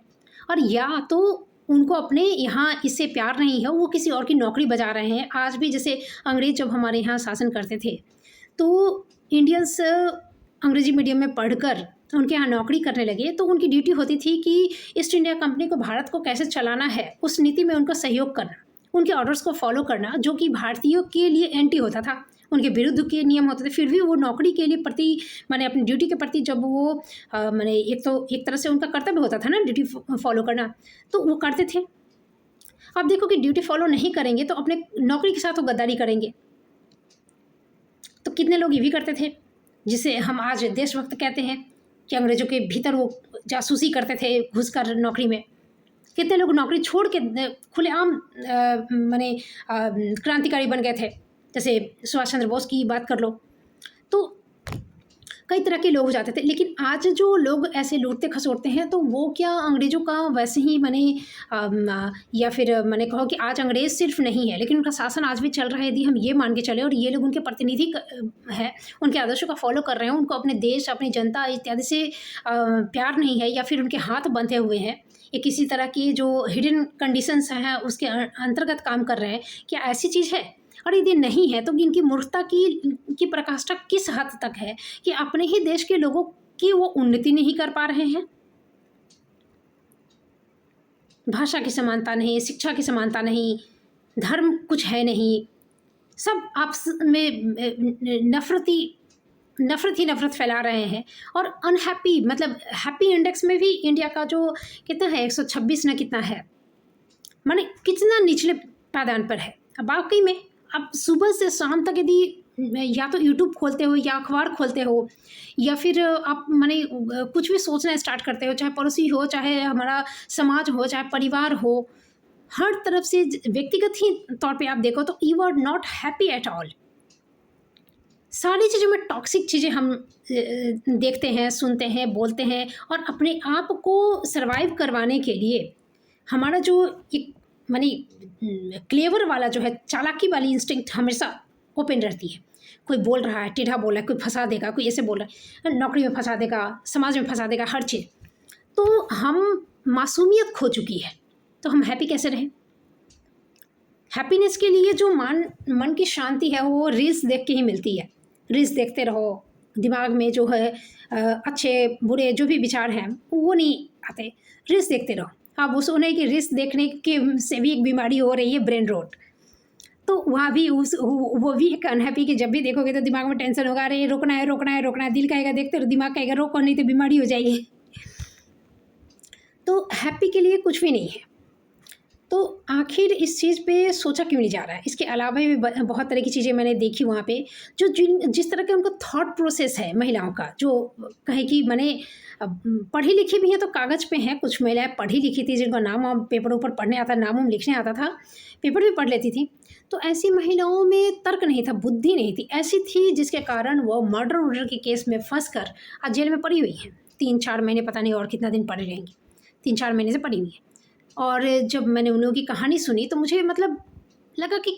और या तो उनको अपने यहाँ इससे प्यार नहीं है, वो किसी और की नौकरी बजा रहे हैं। आज भी जैसे अंग्रेज जब हमारे यहाँ शासन करते थे तो इंडियंस अंग्रेजी मीडियम में पढ़कर उनके यहाँ नौकरी करने लगे, तो उनकी ड्यूटी होती थी कि ईस्ट इंडिया कंपनी को, भारत को कैसे चलाना है, उस नीति में उनका सहयोग करना, उनके ऑर्डर्स को फॉलो करना, जो कि भारतीयों के लिए एंटी होता था, उनके विरुद्ध के नियम होते थे। फिर भी वो नौकरी के लिए प्रति माने अपनी ड्यूटी के प्रति जब वो माने एक तरह से उनका कर्तव्य होता था ना ड्यूटी फॉलो करना, तो वो करते थे। अब देखो कि ड्यूटी फॉलो नहीं करेंगे तो अपने नौकरी के साथ वो गद्दारी करेंगे। तो कितने लोग ये भी करते थे, जिसे हम आज देशभक्त कहते हैं, कि अंग्रेजों के भीतर वो जासूसी करते थे घुसकर नौकरी में। कितने लोग नौकरी छोड़ के खुलेआम माने क्रांतिकारी बन गए थे, जैसे सुभाष चंद्र बोस की बात कर लो। तो कई तरह के लोग हो जाते थे। लेकिन आज जो लोग ऐसे लूटते खसोटते हैं, तो वो क्या अंग्रेज़ों का वैसे ही माने या फिर मैंने कहो कि आज अंग्रेज़ सिर्फ नहीं है, लेकिन उनका शासन आज भी चल रहा है, यदि हम ये मान के चले, और ये लोग उनके प्रतिनिधि है, उनके आदर्शों का फॉलो कर रहे हैं, उनको अपने देश, अपनी जनता इत्यादि से प्यार नहीं है, या फिर उनके हाथ बंधे हुए हैं, या किसी तरह की जो हिडन कंडीशंस हैं उसके अंतर्गत काम कर रहे हैं, क्या ऐसी चीज़ है? और यदि नहीं है तो इनकी मूर्खता की पराकाष्ठा किस हद तक है कि अपने ही देश के लोगों की वो उन्नति नहीं कर पा रहे हैं। भाषा की समानता नहीं, शिक्षा की समानता नहीं, धर्म कुछ है नहीं, सब आपस में नफरत फैला रहे हैं। और अनहैप्पी, मतलब हैप्पी इंडेक्स में भी इंडिया का जो कितना है 126 ना कितना है, माने कितना निचले पायदान पर है। अब वाकई में अब सुबह से शाम तक यदि या तो यूट्यूब खोलते हो या अखबार खोलते हो, या फिर आप माने कुछ भी सोचना स्टार्ट करते हो, चाहे पड़ोसी हो, चाहे हमारा समाज हो, चाहे परिवार हो, हर तरफ से व्यक्तिगत ही तौर पे आप देखो तो you are not happy at all. सारी चीज़ों में टॉक्सिक चीज़ें हम देखते हैं, सुनते हैं, बोलते हैं, और अपने आप को सर्वाइव करवाने के लिए हमारा जो एक माने क्लेवर वाला जो है, चालाकी वाली इंस्टिंक्ट हमेशा ओपन रहती है। कोई बोल रहा है, टेढ़ा बोल रहा है, कोई फंसा देगा, कोई ऐसे बोल रहा है, नौकरी में फंसा देगा, समाज में फंसा देगा, हर चीज़। तो हम मासूमियत खो चुकी है, तो हम हैप्पी कैसे रहें? हैप्पीनेस के लिए जो मन की शांति है वो रील्स देख के ही मिलती है। रील्स देखते रहो, दिमाग में जो है अच्छे बुरे जो भी विचार हैं वो नहीं आते, रील्स देखते रहो। अब उस उन्हें कि रील्स देखने के से भी एक बीमारी हो रही है, ब्रेन रोट। तो वहाँ भी वो भी एक अनहैप्पी कि जब भी देखोगे तो दिमाग में टेंशन होगा, अरे रोकना है रोकना है रोकना है, दिल कहेगा देखते रहो, दिमाग कहेगा रोको नहीं तो बीमारी हो जाएगी। तो हैप्पी के लिए कुछ भी नहीं है। तो आखिर इस चीज़ पे सोचा क्यों नहीं जा रहा है? इसके अलावा भी बहुत तरह की चीज़ें मैंने देखी वहाँ पे, जो जिस तरह का उनका थॉट प्रोसेस है महिलाओं का, जो कहें कि माने पढ़ी लिखी भी हैं तो कागज़ पे हैं, कुछ महिलाएँ पढ़ी लिखी थी जिनका नाम वाम पेपर ऊपर पढ़ने आता, नाम वाम लिखने आता था, पेपर भी पढ़ लेती थी। तो ऐसी महिलाओं में तर्क नहीं था, बुद्धि नहीं थी, ऐसी थी जिसके कारण वो मर्डर-वर्डर के केस में फँस कर आज जेल में पड़ी हुई हैं। 3-4 महीने, पता नहीं और कितना दिन पड़ी रहेंगी, 3-4 महीने से पड़ी हुई हैं। और जब मैंने उन लोगों की कहानी सुनी तो मुझे मतलब लगा कि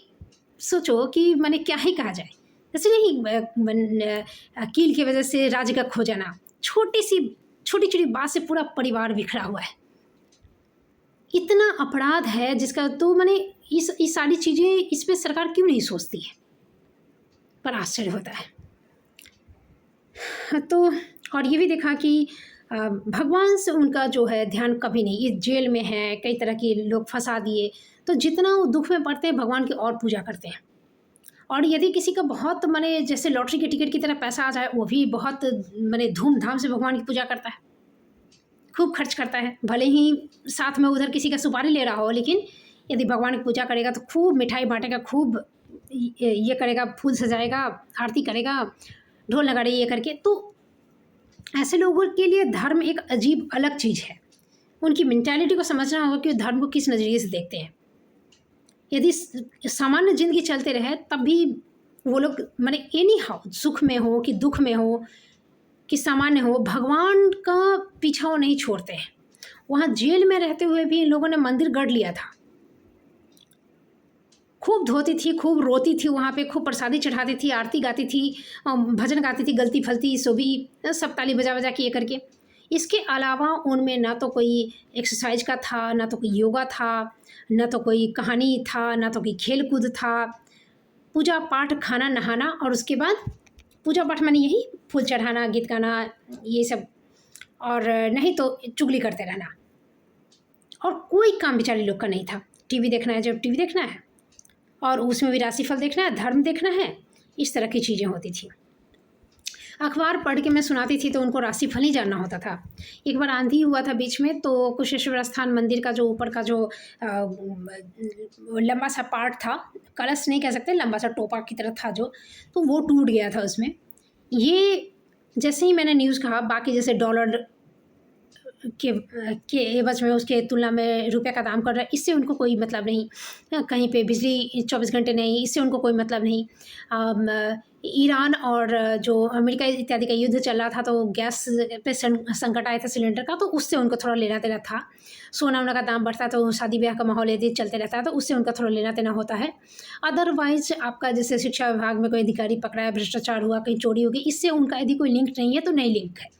सोचो कि माने क्या ही कहा जाए। जैसे नहीं कील की वजह से राज्य का खो जाना, छोटी-छोटी बात से पूरा परिवार बिखरा हुआ है। इतना अपराध है जिसका तो माने इस सारी चीज़ें इस पे सरकार क्यों नहीं सोचती है? पर आश्चर्य होता है। तो और ये भी देखा कि भगवान से उनका जो है ध्यान कभी नहीं, ये जेल में हैं, कई तरह के लोग फँसा दिए, तो जितना वो दुःख में पड़ते हैं भगवान की और पूजा करते हैं। और यदि किसी का बहुत माने जैसे लॉटरी के टिकट की तरह पैसा आ जाए, वो भी बहुत माने धूम-धाम से भगवान की पूजा करता है, खूब खर्च करता है। भले ही साथ में उधर किसी का सुपारी ले रहा हो, लेकिन यदि भगवान की पूजा करेगा तो खूब मिठाई बाँटेगा, खूब ये करेगा, फूल सजाएगा, आरती करेगा, ढोल नगाड़े ये करके। तो ऐसे लोगों के लिए धर्म एक अजीब अलग चीज़ है। उनकी मेंटालिटी को समझना होगा कि धर्म को किस नज़रिए से देखते हैं। यदि सामान्य ज़िंदगी चलते रहे तब भी वो लोग माने एनी हाउ, सुख में हो कि दुख में हो कि सामान्य हो, भगवान का पीछा वो नहीं छोड़ते हैं। वहाँ जेल में रहते हुए भी इन लोगों ने मंदिर गढ़ लिया था। खूब धोती थी, खूब रोती थी वहाँ पे, खूब प्रसादी चढ़ाती थी, आरती गाती थी, भजन गाती थी, गलती-फलती सो भी सब ताली बजा-बजा के ये करके। इसके अलावा उनमें ना तो कोई एक्सरसाइज का था, ना तो कोई योगा था, ना तो कोई कहानी था, ना तो कोई खेल-कूद था। पूजा पाठ, खाना, नहाना और उसके बाद पूजा पाठ माने यही फूल चढ़ाना, गीत गाना, ये सब, और नहीं तो चुगली करते रहना। और कोई काम बेचारे लोग का नहीं था। टीवी देखना है जब टीवी देखना है, और उसमें भी राशिफल देखना है, धर्म देखना है, इस तरह की चीज़ें होती थी। अखबार पढ़ के मैं सुनाती थी तो उनको राशिफल ही जानना होता था। एक बार आंधी हुआ था बीच में, तो कुशेश्वर स्थान मंदिर का जो ऊपर का जो लंबा सा पार्ट था, कलश नहीं कह सकते, लंबा सा टोपा की तरह था जो, तो वो टूट गया था उसमें। ये जैसे ही मैंने न्यूज़ कहा, बाकी जैसे डॉलर के एवज़ में उसके तुलना में रुपये का दाम कर रहा है, इससे उनको कोई मतलब नहीं। कहीं पे बिजली 24 घंटे नहीं, इससे उनको कोई मतलब नहीं। ईरान और जो अमेरिका इत्यादि का युद्ध चल रहा था, तो गैस पे संकट आया था सिलेंडर का, तो उससे उनको थोड़ा लेना-देना था। सोना-वोना का दाम बढ़ता तो शादी-ब्याह का माहौल यदि चलते रहता है तो उससे उनका थोड़ा लेना-देना होता है। अदरवाइज़ आपका जैसे शिक्षा विभाग में कोई अधिकारी पकड़ा है, भ्रष्टाचार हुआ, कहीं चोरी हो गई, इससे उनका यदि कोई लिंक नहीं है तो नहीं लिंक है।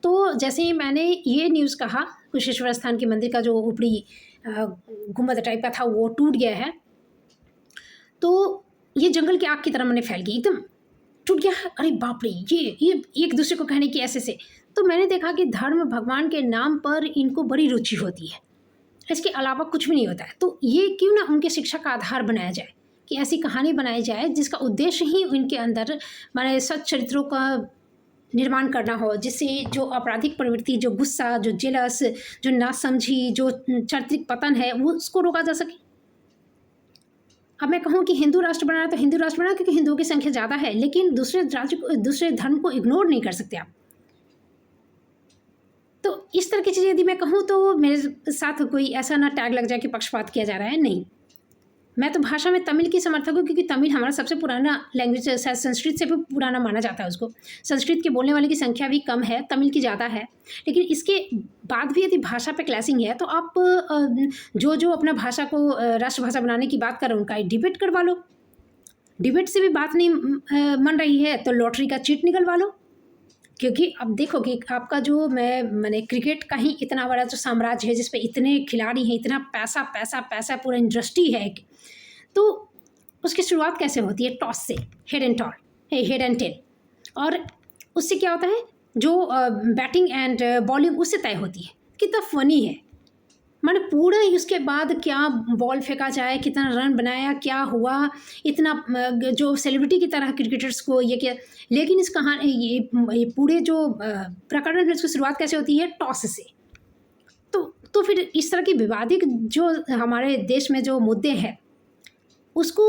तो जैसे ही मैंने ये न्यूज़ कहा, कुशेश्वर स्थान के मंदिर का जो ऊपरी गुंबद टाइप का था वो टूट गया है, तो ये जंगल की आग की तरह मैंने फैल गई, एकदम टूट गया है। अरे बाप रे! ये एक दूसरे को कहने की ऐसे। तो मैंने देखा कि धर्म भगवान के नाम पर इनको बड़ी रुचि होती है, इसके अलावा कुछ भी नहीं होता है। तो ये क्यों ना उनके शिक्षा का आधार बनाया जाए, कि ऐसी कहानी बनाई जाए जिसका उद्देश्य ही उनके अंदर माने सच्च चरित्रों का निर्माण करना हो, जिससे जो आपराधिक प्रवृत्ति, जो गुस्सा, जो जेलस, जो नासमझी, जो चारित्रिक पतन है, वो उसको रोका जा सके। अब मैं कहूँ कि हिंदू राष्ट्र बनाना तो हिंदू राष्ट्र बनाना, क्योंकि हिंदुओं की संख्या ज़्यादा है, लेकिन दूसरे धर्म को इग्नोर नहीं कर सकते आप। तो इस तरह की चीज़ें यदि मैं कहूँ तो मेरे साथ कोई ऐसा ना टैग लग जाए कि पक्षपात किया जा रहा है, नहीं। मैं तो भाषा में तमिल की समर्थक हूँ, क्योंकि तमिल हमारा सबसे पुराना लैंग्वेज है, शायद संस्कृत से भी पुराना माना जाता है उसको। संस्कृत के बोलने वाले की संख्या भी कम है, तमिल की ज़्यादा है। लेकिन इसके बाद भी यदि भाषा पे क्लैशिंग है तो आप जो अपना भाषा को राष्ट्रभाषा बनाने की बात कर रहे हैं, उनका एक डिबेट करवा लो। डिबेट से भी बात नहीं मन रही है तो लॉटरी का चीट निकलवा लो। क्योंकि अब देखो कि आपका जो मैंने क्रिकेट का ही इतना बड़ा जो साम्राज्य है, जिस पे इतने खिलाड़ी हैं, इतना पैसा पैसा पैसा, पूरा इंडस्ट्री है, तो उसकी शुरुआत कैसे होती है? टॉस से, हेड एंड टेल, और उससे क्या होता है, जो बैटिंग एंड बॉलिंग उससे तय होती है। कितना फ़नी है, माने पूरा ही उसके बाद क्या बॉल फेंका जाए, कितना रन बनाया, क्या हुआ, इतना जो सेलिब्रिटी की तरह क्रिकेटर्स को ये किया। लेकिन इस कहानी ये पूरे जो प्रकरण है, उसकी शुरुआत कैसे होती है? टॉस से। तो तो फिर इस तरह की विवादित जो हमारे देश में जो मुद्दे हैं, उसको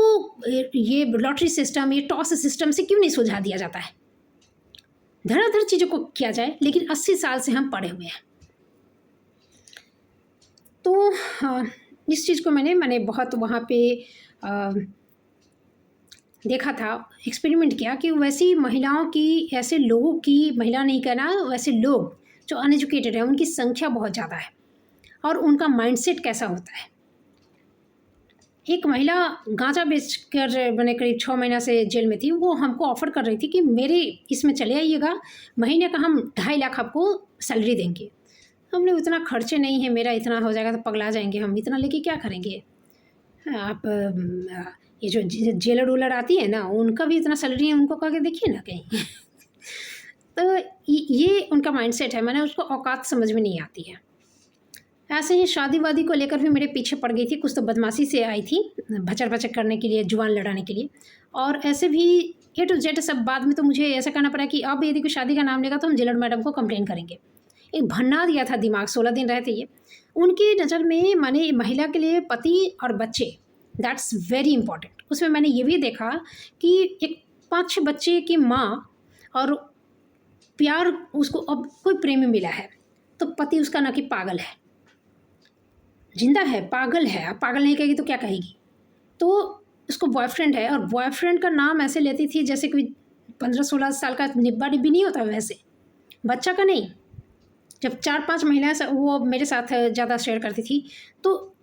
ये लॉटरी सिस्टम, ये टॉस सिस्टम से क्यों नहीं सुलझा दिया जाता है? धड़ाधड़ चीज़ों को किया जाए, लेकिन 80 साल से हम पड़े हुए हैं। तो इस चीज़ को मैंने बहुत वहाँ पे देखा था, एक्सपेरिमेंट किया कि वैसी महिलाओं की, ऐसे लोगों की, महिला नहीं कहना, वैसे लोग जो अनएजुकेटेड है उनकी संख्या बहुत ज़्यादा है और उनका माइंडसेट कैसा होता है। एक महिला गांजा बेचकर मैंने करीब 6 महीना से जेल में थी, वो हमको ऑफ़र कर रही थी कि मेरे इसमें चले आइएगा, महीने का हम 2.5 लाख आपको सैलरी देंगे। हमने उतना खर्चे नहीं है, मेरा इतना हो जाएगा तो पगला जाएंगे हम, इतना लेके क्या करेंगे। आप ये जो जेलर वूलर आती है ना, उनका भी इतना सैलरी है, उनको कह के देखिए ना कहीं। तो ये उनका माइंडसेट है, मैंने उसको औकात समझ में नहीं आती है। ऐसे ही शादी वादी को लेकर भी मेरे पीछे पड़ गई थी, कुछ तो बदमाशी से आई थी, भचर भचर करने के लिए, जुबान लड़ाने के लिए। और ऐसे भी ए टू जेड सब बाद में तो मुझे ऐसा करना पड़ा कि अब यदि कोई शादी का नाम लेगा तो हम जेलर मैडम को कंप्लेन करेंगे। एक भन्ना दिया था दिमाग, 16 दिन रहते ये। उनकी नज़र में माने महिला के लिए पति और बच्चे, दैट्स वेरी इंपॉर्टेंट। उसमें मैंने ये भी देखा कि एक 5-6 बच्चे की माँ और प्यार, उसको अब कोई प्रेमी मिला है तो पति उसका ना कि पागल है, जिंदा है, पागल है। अब पागल नहीं कहेगी तो क्या कहेगी। तो उसको बॉयफ्रेंड है, और बॉयफ्रेंड का नाम ऐसे लेती थी जैसे कोई 15-16 साल का निब्बा निब्बी नहीं होता, वैसे बच्चा का नहीं। जब 4-5 महिलाएं वो मेरे साथ ज़्यादा शेयर करती थी, तो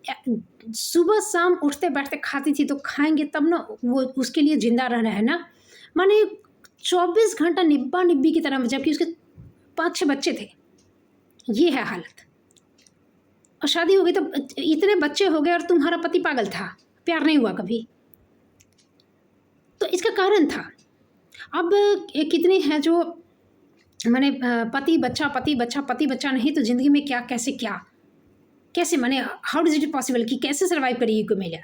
सुबह शाम उठते बैठते खाती थी, तो खाएंगे तब ना, वो उसके लिए जिंदा रहना है ना, माने 24 घंटा निब्बा निब्बी की तरह, जबकि उसके 5-6 बच्चे थे। ये है हालत। और शादी हो गई तो इतने बच्चे हो गए और तुम्हारा पति पागल था, प्यार नहीं हुआ कभी। तो इसका कारण था। अब कितने हैं जो माने पति बच्चा, पति बच्चा, पति बच्चा नहीं तो ज़िंदगी में क्या, कैसे क्या, कैसे माने हाउ इज़ इट पॉसिबल कि कैसे सर्वाइव करेगी कोई महिला।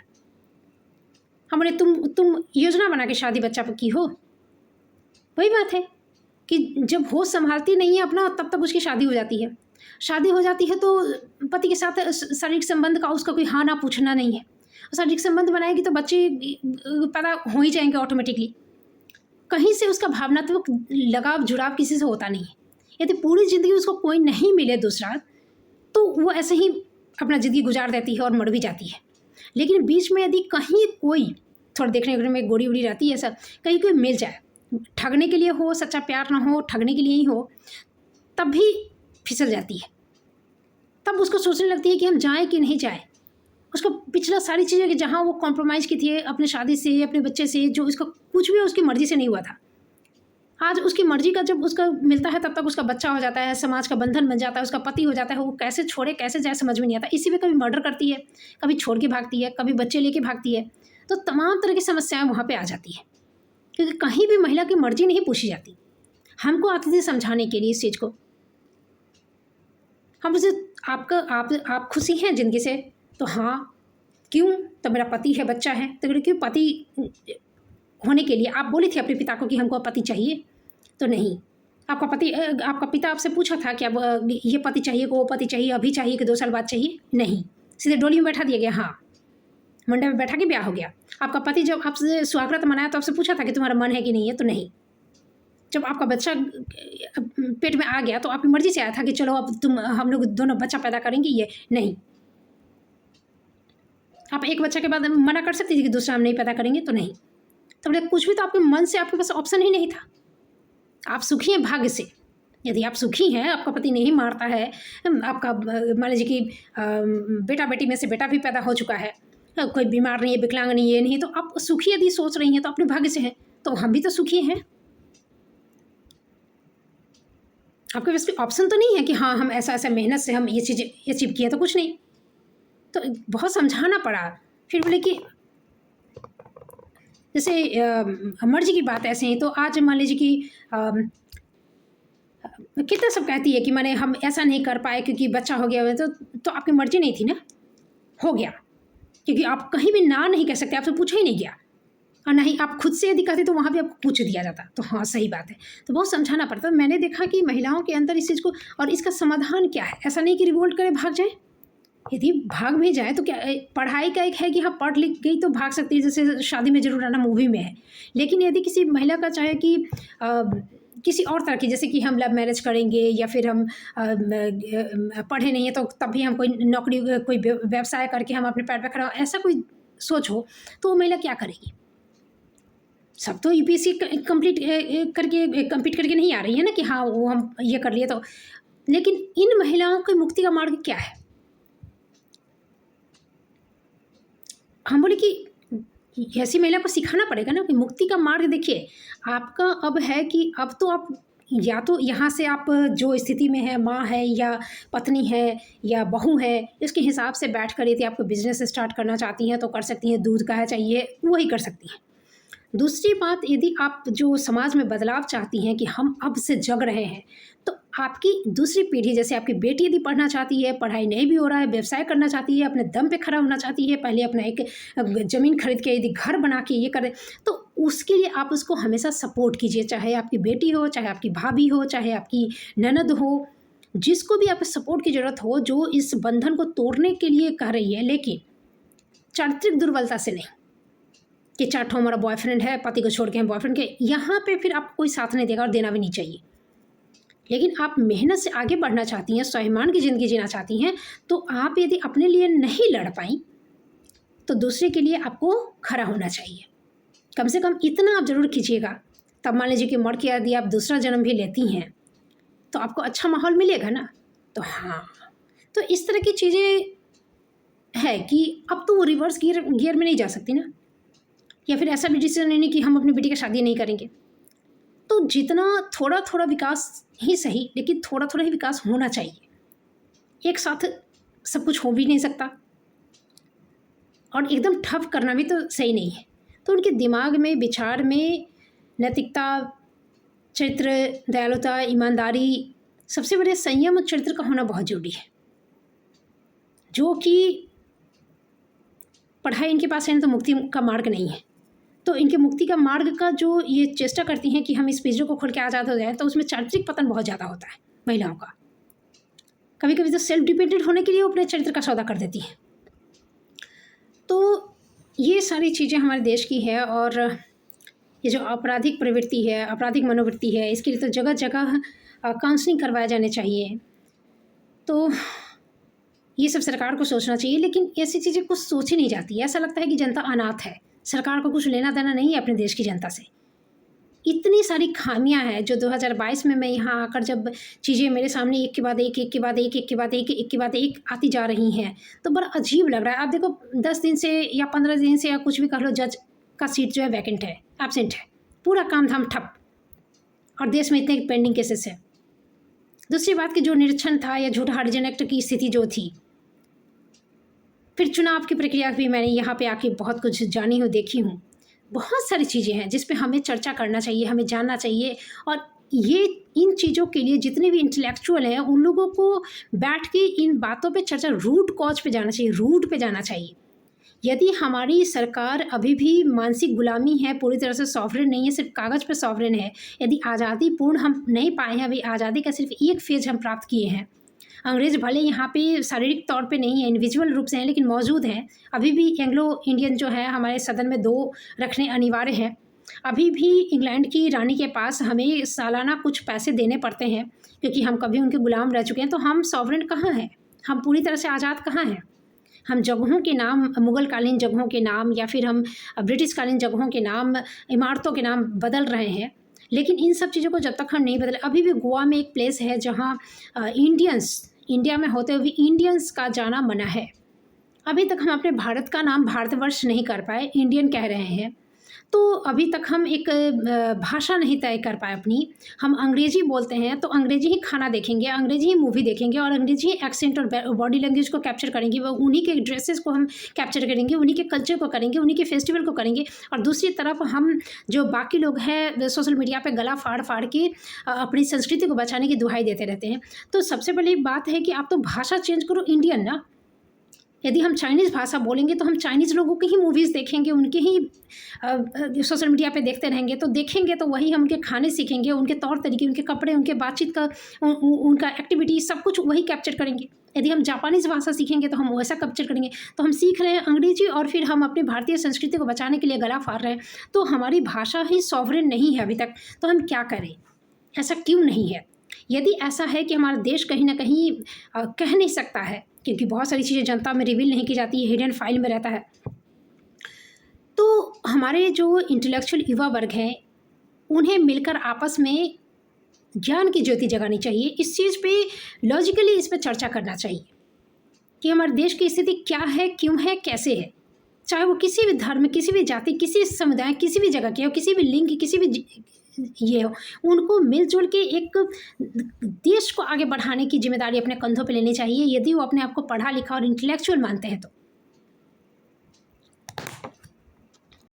हमने तुम योजना बना के शादी बच्चा की हो। वही बात है कि जब होश संभालती नहीं है अपना, तब तक उसकी शादी हो जाती है। शादी हो जाती है तो पति के साथ शारीरिक संबंध का उसका कोई हाँ ना पूछना नहीं है। शारीरिक संबंध बनाएगी तो बच्चे पैदा हो ही जाएंगे ऑटोमेटिकली। कहीं से उसका भावनात्मक लगाव जुड़ाव किसी से होता नहीं है। यदि पूरी ज़िंदगी उसको कोई नहीं मिले दूसरा, तो वो ऐसे ही अपना ज़िंदगी गुजार देती है और मर भी जाती है। लेकिन बीच में यदि कहीं कोई थोड़ा देखने में गोरी उड़ी रहती है, ऐसा कहीं कोई मिल जाए, ठगने के लिए हो, सच्चा प्यार ना हो, ठगने के लिए ही हो, तब भी फिसल जाती है। तब उसको सोचने लगती है कि हम जाएं कि नहीं जाएं। उसको पिछला सारी चीज़ें कि जहाँ वो कॉम्प्रोमाइज़ की थी अपने शादी से, अपने बच्चे से, जो उसका कुछ भी उसकी मर्ज़ी से नहीं हुआ था, आज उसकी मर्ज़ी का जब उसका मिलता है, तब तक उसका बच्चा हो जाता है, समाज का बंधन बन जाता है, उसका पति हो जाता है। वो कैसे छोड़े, कैसे जाए, समझ में नहीं आता। इसी में कभी मर्डर करती है, कभी छोड़ के भागती है, कभी बच्चे लेके भागती है। तो तमाम तरह की समस्याएँ वहाँ पर आ जाती है, क्योंकि कहीं भी महिला की मर्ज़ी नहीं पूछी जाती। हमको आती थी समझाने के लिए इस चीज़ को। हम उसे आप खुशी हैं ज़िंदगी से? तो हाँ। क्यों? तो मेरा पति है, बच्चा है। तो क्यों पति होने के लिए आप बोली थी अपने पिता को कि हमको पति चाहिए? तो नहीं। आपका पिता आपसे पूछा था कि अब ये पति चाहिए कि वो पति चाहिए, अभी चाहिए कि 2 साल बाद चाहिए? नहीं। सीधे डोली में बैठा दिया गया। हाँ, मंडप में बैठा के ब्याह हो गया। आपका पति जब आपसे सुहागरात मनाया तो आपसे पूछा था कि तुम्हारा मन है कि नहीं है? तो नहीं। जब आपका बच्चा पेट में आ गया तो आपकी मर्ज़ी से आया था कि चलो अब हम लोग दोनों बच्चा पैदा करेंगे? ये नहीं। आप एक बच्चे के बाद मना कर सकती थी कि दूसरा हम नहीं पैदा करेंगे? तो नहीं। तो बोले कुछ भी तो आपके मन से आपके पास ऑप्शन ही नहीं था। आप सुखी हैं भाग्य से। यदि आप सुखी हैं, आपका पति नहीं मारता है, आपका मान लीजिए कि बेटा बेटी में से बेटा भी पैदा हो चुका है, कोई बीमार नहीं है, विकलांग नहीं है, ये नहीं, तो आप सुखी यदि सोच रही हैं तो अपने भाग्य से हैं। तो हम भी तो सुखी हैं। आपके पास ऑप्शन तो नहीं है कि हाँ हम ऐसा मेहनत से हम ये चीज़ अचीव किया, तो कुछ नहीं। तो बहुत समझाना पड़ा। फिर बोले कि जैसे मर्जी की बात ऐसे ही, तो आज मान लीजिए कि कितना सब कहती है कि मैंने हम ऐसा नहीं कर पाए क्योंकि बच्चा हो गया। तो आपकी मर्जी नहीं थी ना, हो गया। क्योंकि आप कहीं भी ना नहीं कह सकते, आपसे पूछा ही नहीं गया, और नहीं आप खुद से यदि कहते तो वहाँ भी आपको पूछ दिया जाता। तो हाँ सही बात है। तो बहुत समझाना पड़ता। मैंने देखा कि महिलाओं के अंदर इस चीज़ को, और इसका समाधान क्या है। ऐसा नहीं कि रिवोल्ट करे भाग जाए, यदि भाग भी जाए तो क्या पढ़ाई का एक है कि हाँ पढ़ लिख गई तो भाग सकती है, जैसे शादी में ज़रूर आना मूवी में है। लेकिन यदि किसी महिला का चाहे कि किसी और तरह की, जैसे कि हम लव मैरिज करेंगे या फिर हम पढ़े नहीं हैं तो तब भी हम कोई नौकरी कोई व्यवसाय करके हम अपने पैर पे खड़ा, ऐसा कोई सोच हो तो वो महिला क्या करेगी? सब तो यूपीएससी कंप्लीट करके कम्पीट करके नहीं आ रही है ना कि हाँ वो हम ये कर लिए तो। लेकिन इन महिलाओं की मुक्ति का मार्ग क्या है? हम बोले कि ऐसी महिला को सिखाना पड़ेगा ना कि मुक्ति का मार्ग देखिए आपका अब है कि अब तो आप या तो यहाँ से आप जो स्थिति में है, माँ है या पत्नी है या बहू है, इसके हिसाब से बैठ कर यदि आपको बिजनेस स्टार्ट करना चाहती हैं तो कर सकती हैं, दूध का है चाहिए वही कर सकती हैं। दूसरी बात, यदि आप जो समाज में बदलाव चाहती हैं कि हम अब से जग रहे हैं, तो आपकी दूसरी पीढ़ी जैसे आपकी बेटी यदि पढ़ना चाहती है, पढ़ाई नहीं भी हो रहा है, व्यवसाय करना चाहती है, अपने दम पे खड़ा होना चाहती है, पहले अपना एक ज़मीन खरीद के यदि घर बना के ये करे, तो उसके लिए आप उसको हमेशा सपोर्ट कीजिए, चाहे आपकी बेटी हो, चाहे आपकी भाभी हो, चाहे आपकी ननद हो, जिसको भी आपको सपोर्ट की ज़रूरत हो, जो इस बंधन को तोड़ने के लिए कह रही है, लेकिन चारित्रिक दुर्बलता से नहीं कि चार हमारा बॉयफ्रेंड है, पति को छोड़ के हम बॉयफ्रेंड के, यहाँ पे फिर आपको कोई साथ नहीं देगा और देना भी नहीं चाहिए। लेकिन आप मेहनत से आगे बढ़ना चाहती हैं, स्वाभिमान की ज़िंदगी जीना चाहती हैं, तो आप यदि अपने लिए नहीं लड़ पाई तो दूसरे के लिए आपको खड़ा होना चाहिए। कम से कम इतना आप ज़रूर कीजिएगा। तब मान लीजिए कि मर के यदि आप दूसरा जन्म भी लेती हैं तो आपको अच्छा माहौल मिलेगा ना। तो हाँ, तो इस तरह की चीज़ें है कि अब तो वो रिवर्स गियर में नहीं जा सकती ना, या फिर ऐसा भी डिसीजन नहीं कि हम अपनी बेटी की शादी नहीं करेंगे। तो जितना थोड़ा थोड़ा विकास ही सही, लेकिन थोड़ा थोड़ा ही विकास होना चाहिए। एक साथ सब कुछ हो भी नहीं सकता और एकदम ठप करना भी तो सही नहीं है। तो उनके दिमाग में, विचार में नैतिकता, चरित्र, दयालुता, ईमानदारी, सबसे बड़े संयम और चरित्र का होना बहुत ज़रूरी है, जो कि पढ़ाई इनके पास है तो मुक्ति का मार्ग नहीं है। तो इनके मुक्ति का मार्ग का जो ये चेष्टा करती हैं कि हम इस पिंजरे को खोल के आज़ाद हो जाए, तो उसमें चारित्रिक पतन बहुत ज़्यादा होता है महिलाओं का। कभी कभी तो सेल्फ डिपेंडेंट होने के लिए वो अपने चरित्र का सौदा कर देती हैं। तो ये सारी चीज़ें हमारे देश की है, और ये जो आपराधिक प्रवृत्ति है, आपराधिक मनोवृत्ति है, इसके लिए तो जगह जगह काउंसलिंग करवाए जाने चाहिए। तो ये सब सरकार को सोचना चाहिए, लेकिन ऐसी चीज़ें कुछ सोची नहीं जाती है। ऐसा लगता है कि जनता अनाथ है, सरकार को कुछ लेना देना नहीं है अपने देश की जनता से। इतनी सारी खामियां हैं जो 2022 में मैं यहाँ आकर जब चीज़ें मेरे सामने एक के बाद एक, एक के बाद एक, एक के बाद एक, एक के बाद एक आती जा रही हैं, तो बड़ा अजीब लग रहा है। आप देखो 10 दिन से या 15 दिन से या कुछ भी कह लो, जज का सीट जो है वैकेंट है, एब्सेंट है, पूरा काम धाम ठप, और देश में इतने पेंडिंग केसेस है। दूसरी बात कि जो निरीक्षण था या झूठा हरिजन एक्ट की स्थिति जो थी, फिर चुनाव की प्रक्रिया भी मैंने यहाँ पे आके बहुत कुछ जानी हूँ, देखी हूँ। बहुत सारी चीज़ें हैं जिस पे हमें चर्चा करना चाहिए, हमें जानना चाहिए। और ये इन चीज़ों के लिए जितने भी इंटेलेक्चुअल हैं उन लोगों को बैठ के इन बातों पे चर्चा, रूट कॉज पे जाना चाहिए, रूट पे जाना चाहिए। यदि हमारी सरकार अभी भी मानसिक गुलामी है, पूरी तरह से सॉवरेन नहीं है, सिर्फ कागज़ पे सॉवरेन है, यदि आज़ादी पूर्ण हम नहीं पाए हैं, अभी आज़ादी का सिर्फ एक फेज़ हम प्राप्त किए हैं। अंग्रेज़ भले यहाँ पे शारीरिक तौर पे नहीं है, इंडिविजुअल रूप से हैं, लेकिन मौजूद हैं। अभी भी एंग्लो इंडियन जो है हमारे सदन में 2 रखने अनिवार्य हैं। अभी भी इंग्लैंड की रानी के पास हमें सालाना कुछ पैसे देने पड़ते हैं, क्योंकि हम कभी उनके गुलाम रह चुके हैं। तो हम सॉवरेन कहाँ हैं? हम पूरी तरह से आज़ाद कहाँ हैं? हम जगहों के नाम, मुग़लकालीन जगहों के नाम या फिर हम ब्रिटिशकालीन जगहों के नाम, इमारतों के नाम बदल रहे हैं। लेकिन इन सब चीज़ों को जब तक हम नहीं बदले, अभी भी गोवा में एक प्लेस है जहाँ इंडियंस, इंडिया में होते हुए भी इंडियंस का जाना मना है। अभी तक हम अपने भारत का नाम भारतवर्ष नहीं कर पाए, इंडियन कह रहे हैं। तो अभी तक हम एक भाषा नहीं तय कर पाए अपनी। हम अंग्रेज़ी बोलते हैं तो अंग्रेज़ी ही खाना देखेंगे, अंग्रेज़ी ही मूवी देखेंगे और अंग्रेज़ी ही एक्सेंट और बॉडी लैंग्वेज को कैप्चर करेंगे। वो उन्हीं के ड्रेसेस को हम कैप्चर करेंगे, उन्हीं के कल्चर को करेंगे, उन्हीं के फेस्टिवल को करेंगे। और दूसरी तरफ हम जो बाकी लोग हैं सोशल मीडिया पे गला फाड़ फाड़ के अपनी संस्कृति को बचाने की दुहाई देते रहते हैं। तो सबसे बड़ी बात है कि आप तो भाषा चेंज करो, इंडियन ना। यदि हम चाइनीज़ भाषा बोलेंगे तो हम चाइनीज़ लोगों की ही मूवीज़ देखेंगे, उनके ही सोशल मीडिया पे देखते रहेंगे, तो देखेंगे तो वही हम उनके खाने सीखेंगे, उनके तौर तरीके, उनके कपड़े, उनके बातचीत का उनका एक्टिविटी सब कुछ वही कैप्चर करेंगे। यदि हम जापानीज़ भाषा सीखेंगे तो हम वैसा कैप्चर करेंगे। तो हम सीख रहे हैं अंग्रेजी और फिर हम अपनी भारतीय संस्कृति को बचाने के लिए गला फाड़ रहे हैं। तो हमारी भाषा ही सॉवरेन नहीं है अभी तक, तो हम क्या करें? ऐसा क्यों नहीं है? यदि ऐसा है कि हमारा देश कहीं न कहीं कह नहीं सकता है, क्योंकि बहुत सारी चीज़ें जनता में रिवील नहीं की जाती है, हिडन फाइल में रहता है। तो हमारे जो इंटेलेक्चुअल युवा वर्ग हैं, उन्हें मिलकर आपस में ज्ञान की ज्योति जगानी चाहिए। इस चीज़ पे लॉजिकली इस पे चर्चा करना चाहिए कि हमारे देश की स्थिति क्या है, क्यों है, कैसे है। चाहे वो किसी भी धर्म, किसी भी जाति, किसी समुदाय, किसी भी जगह के हो, किसी भी लिंग, किसी भी ये हो, उनको मिलजुल के एक देश को आगे बढ़ाने की जिम्मेदारी अपने कंधों पे लेनी चाहिए, यदि वो अपने आप को पढ़ा लिखा और इंटेलेक्चुअल मानते हैं तो।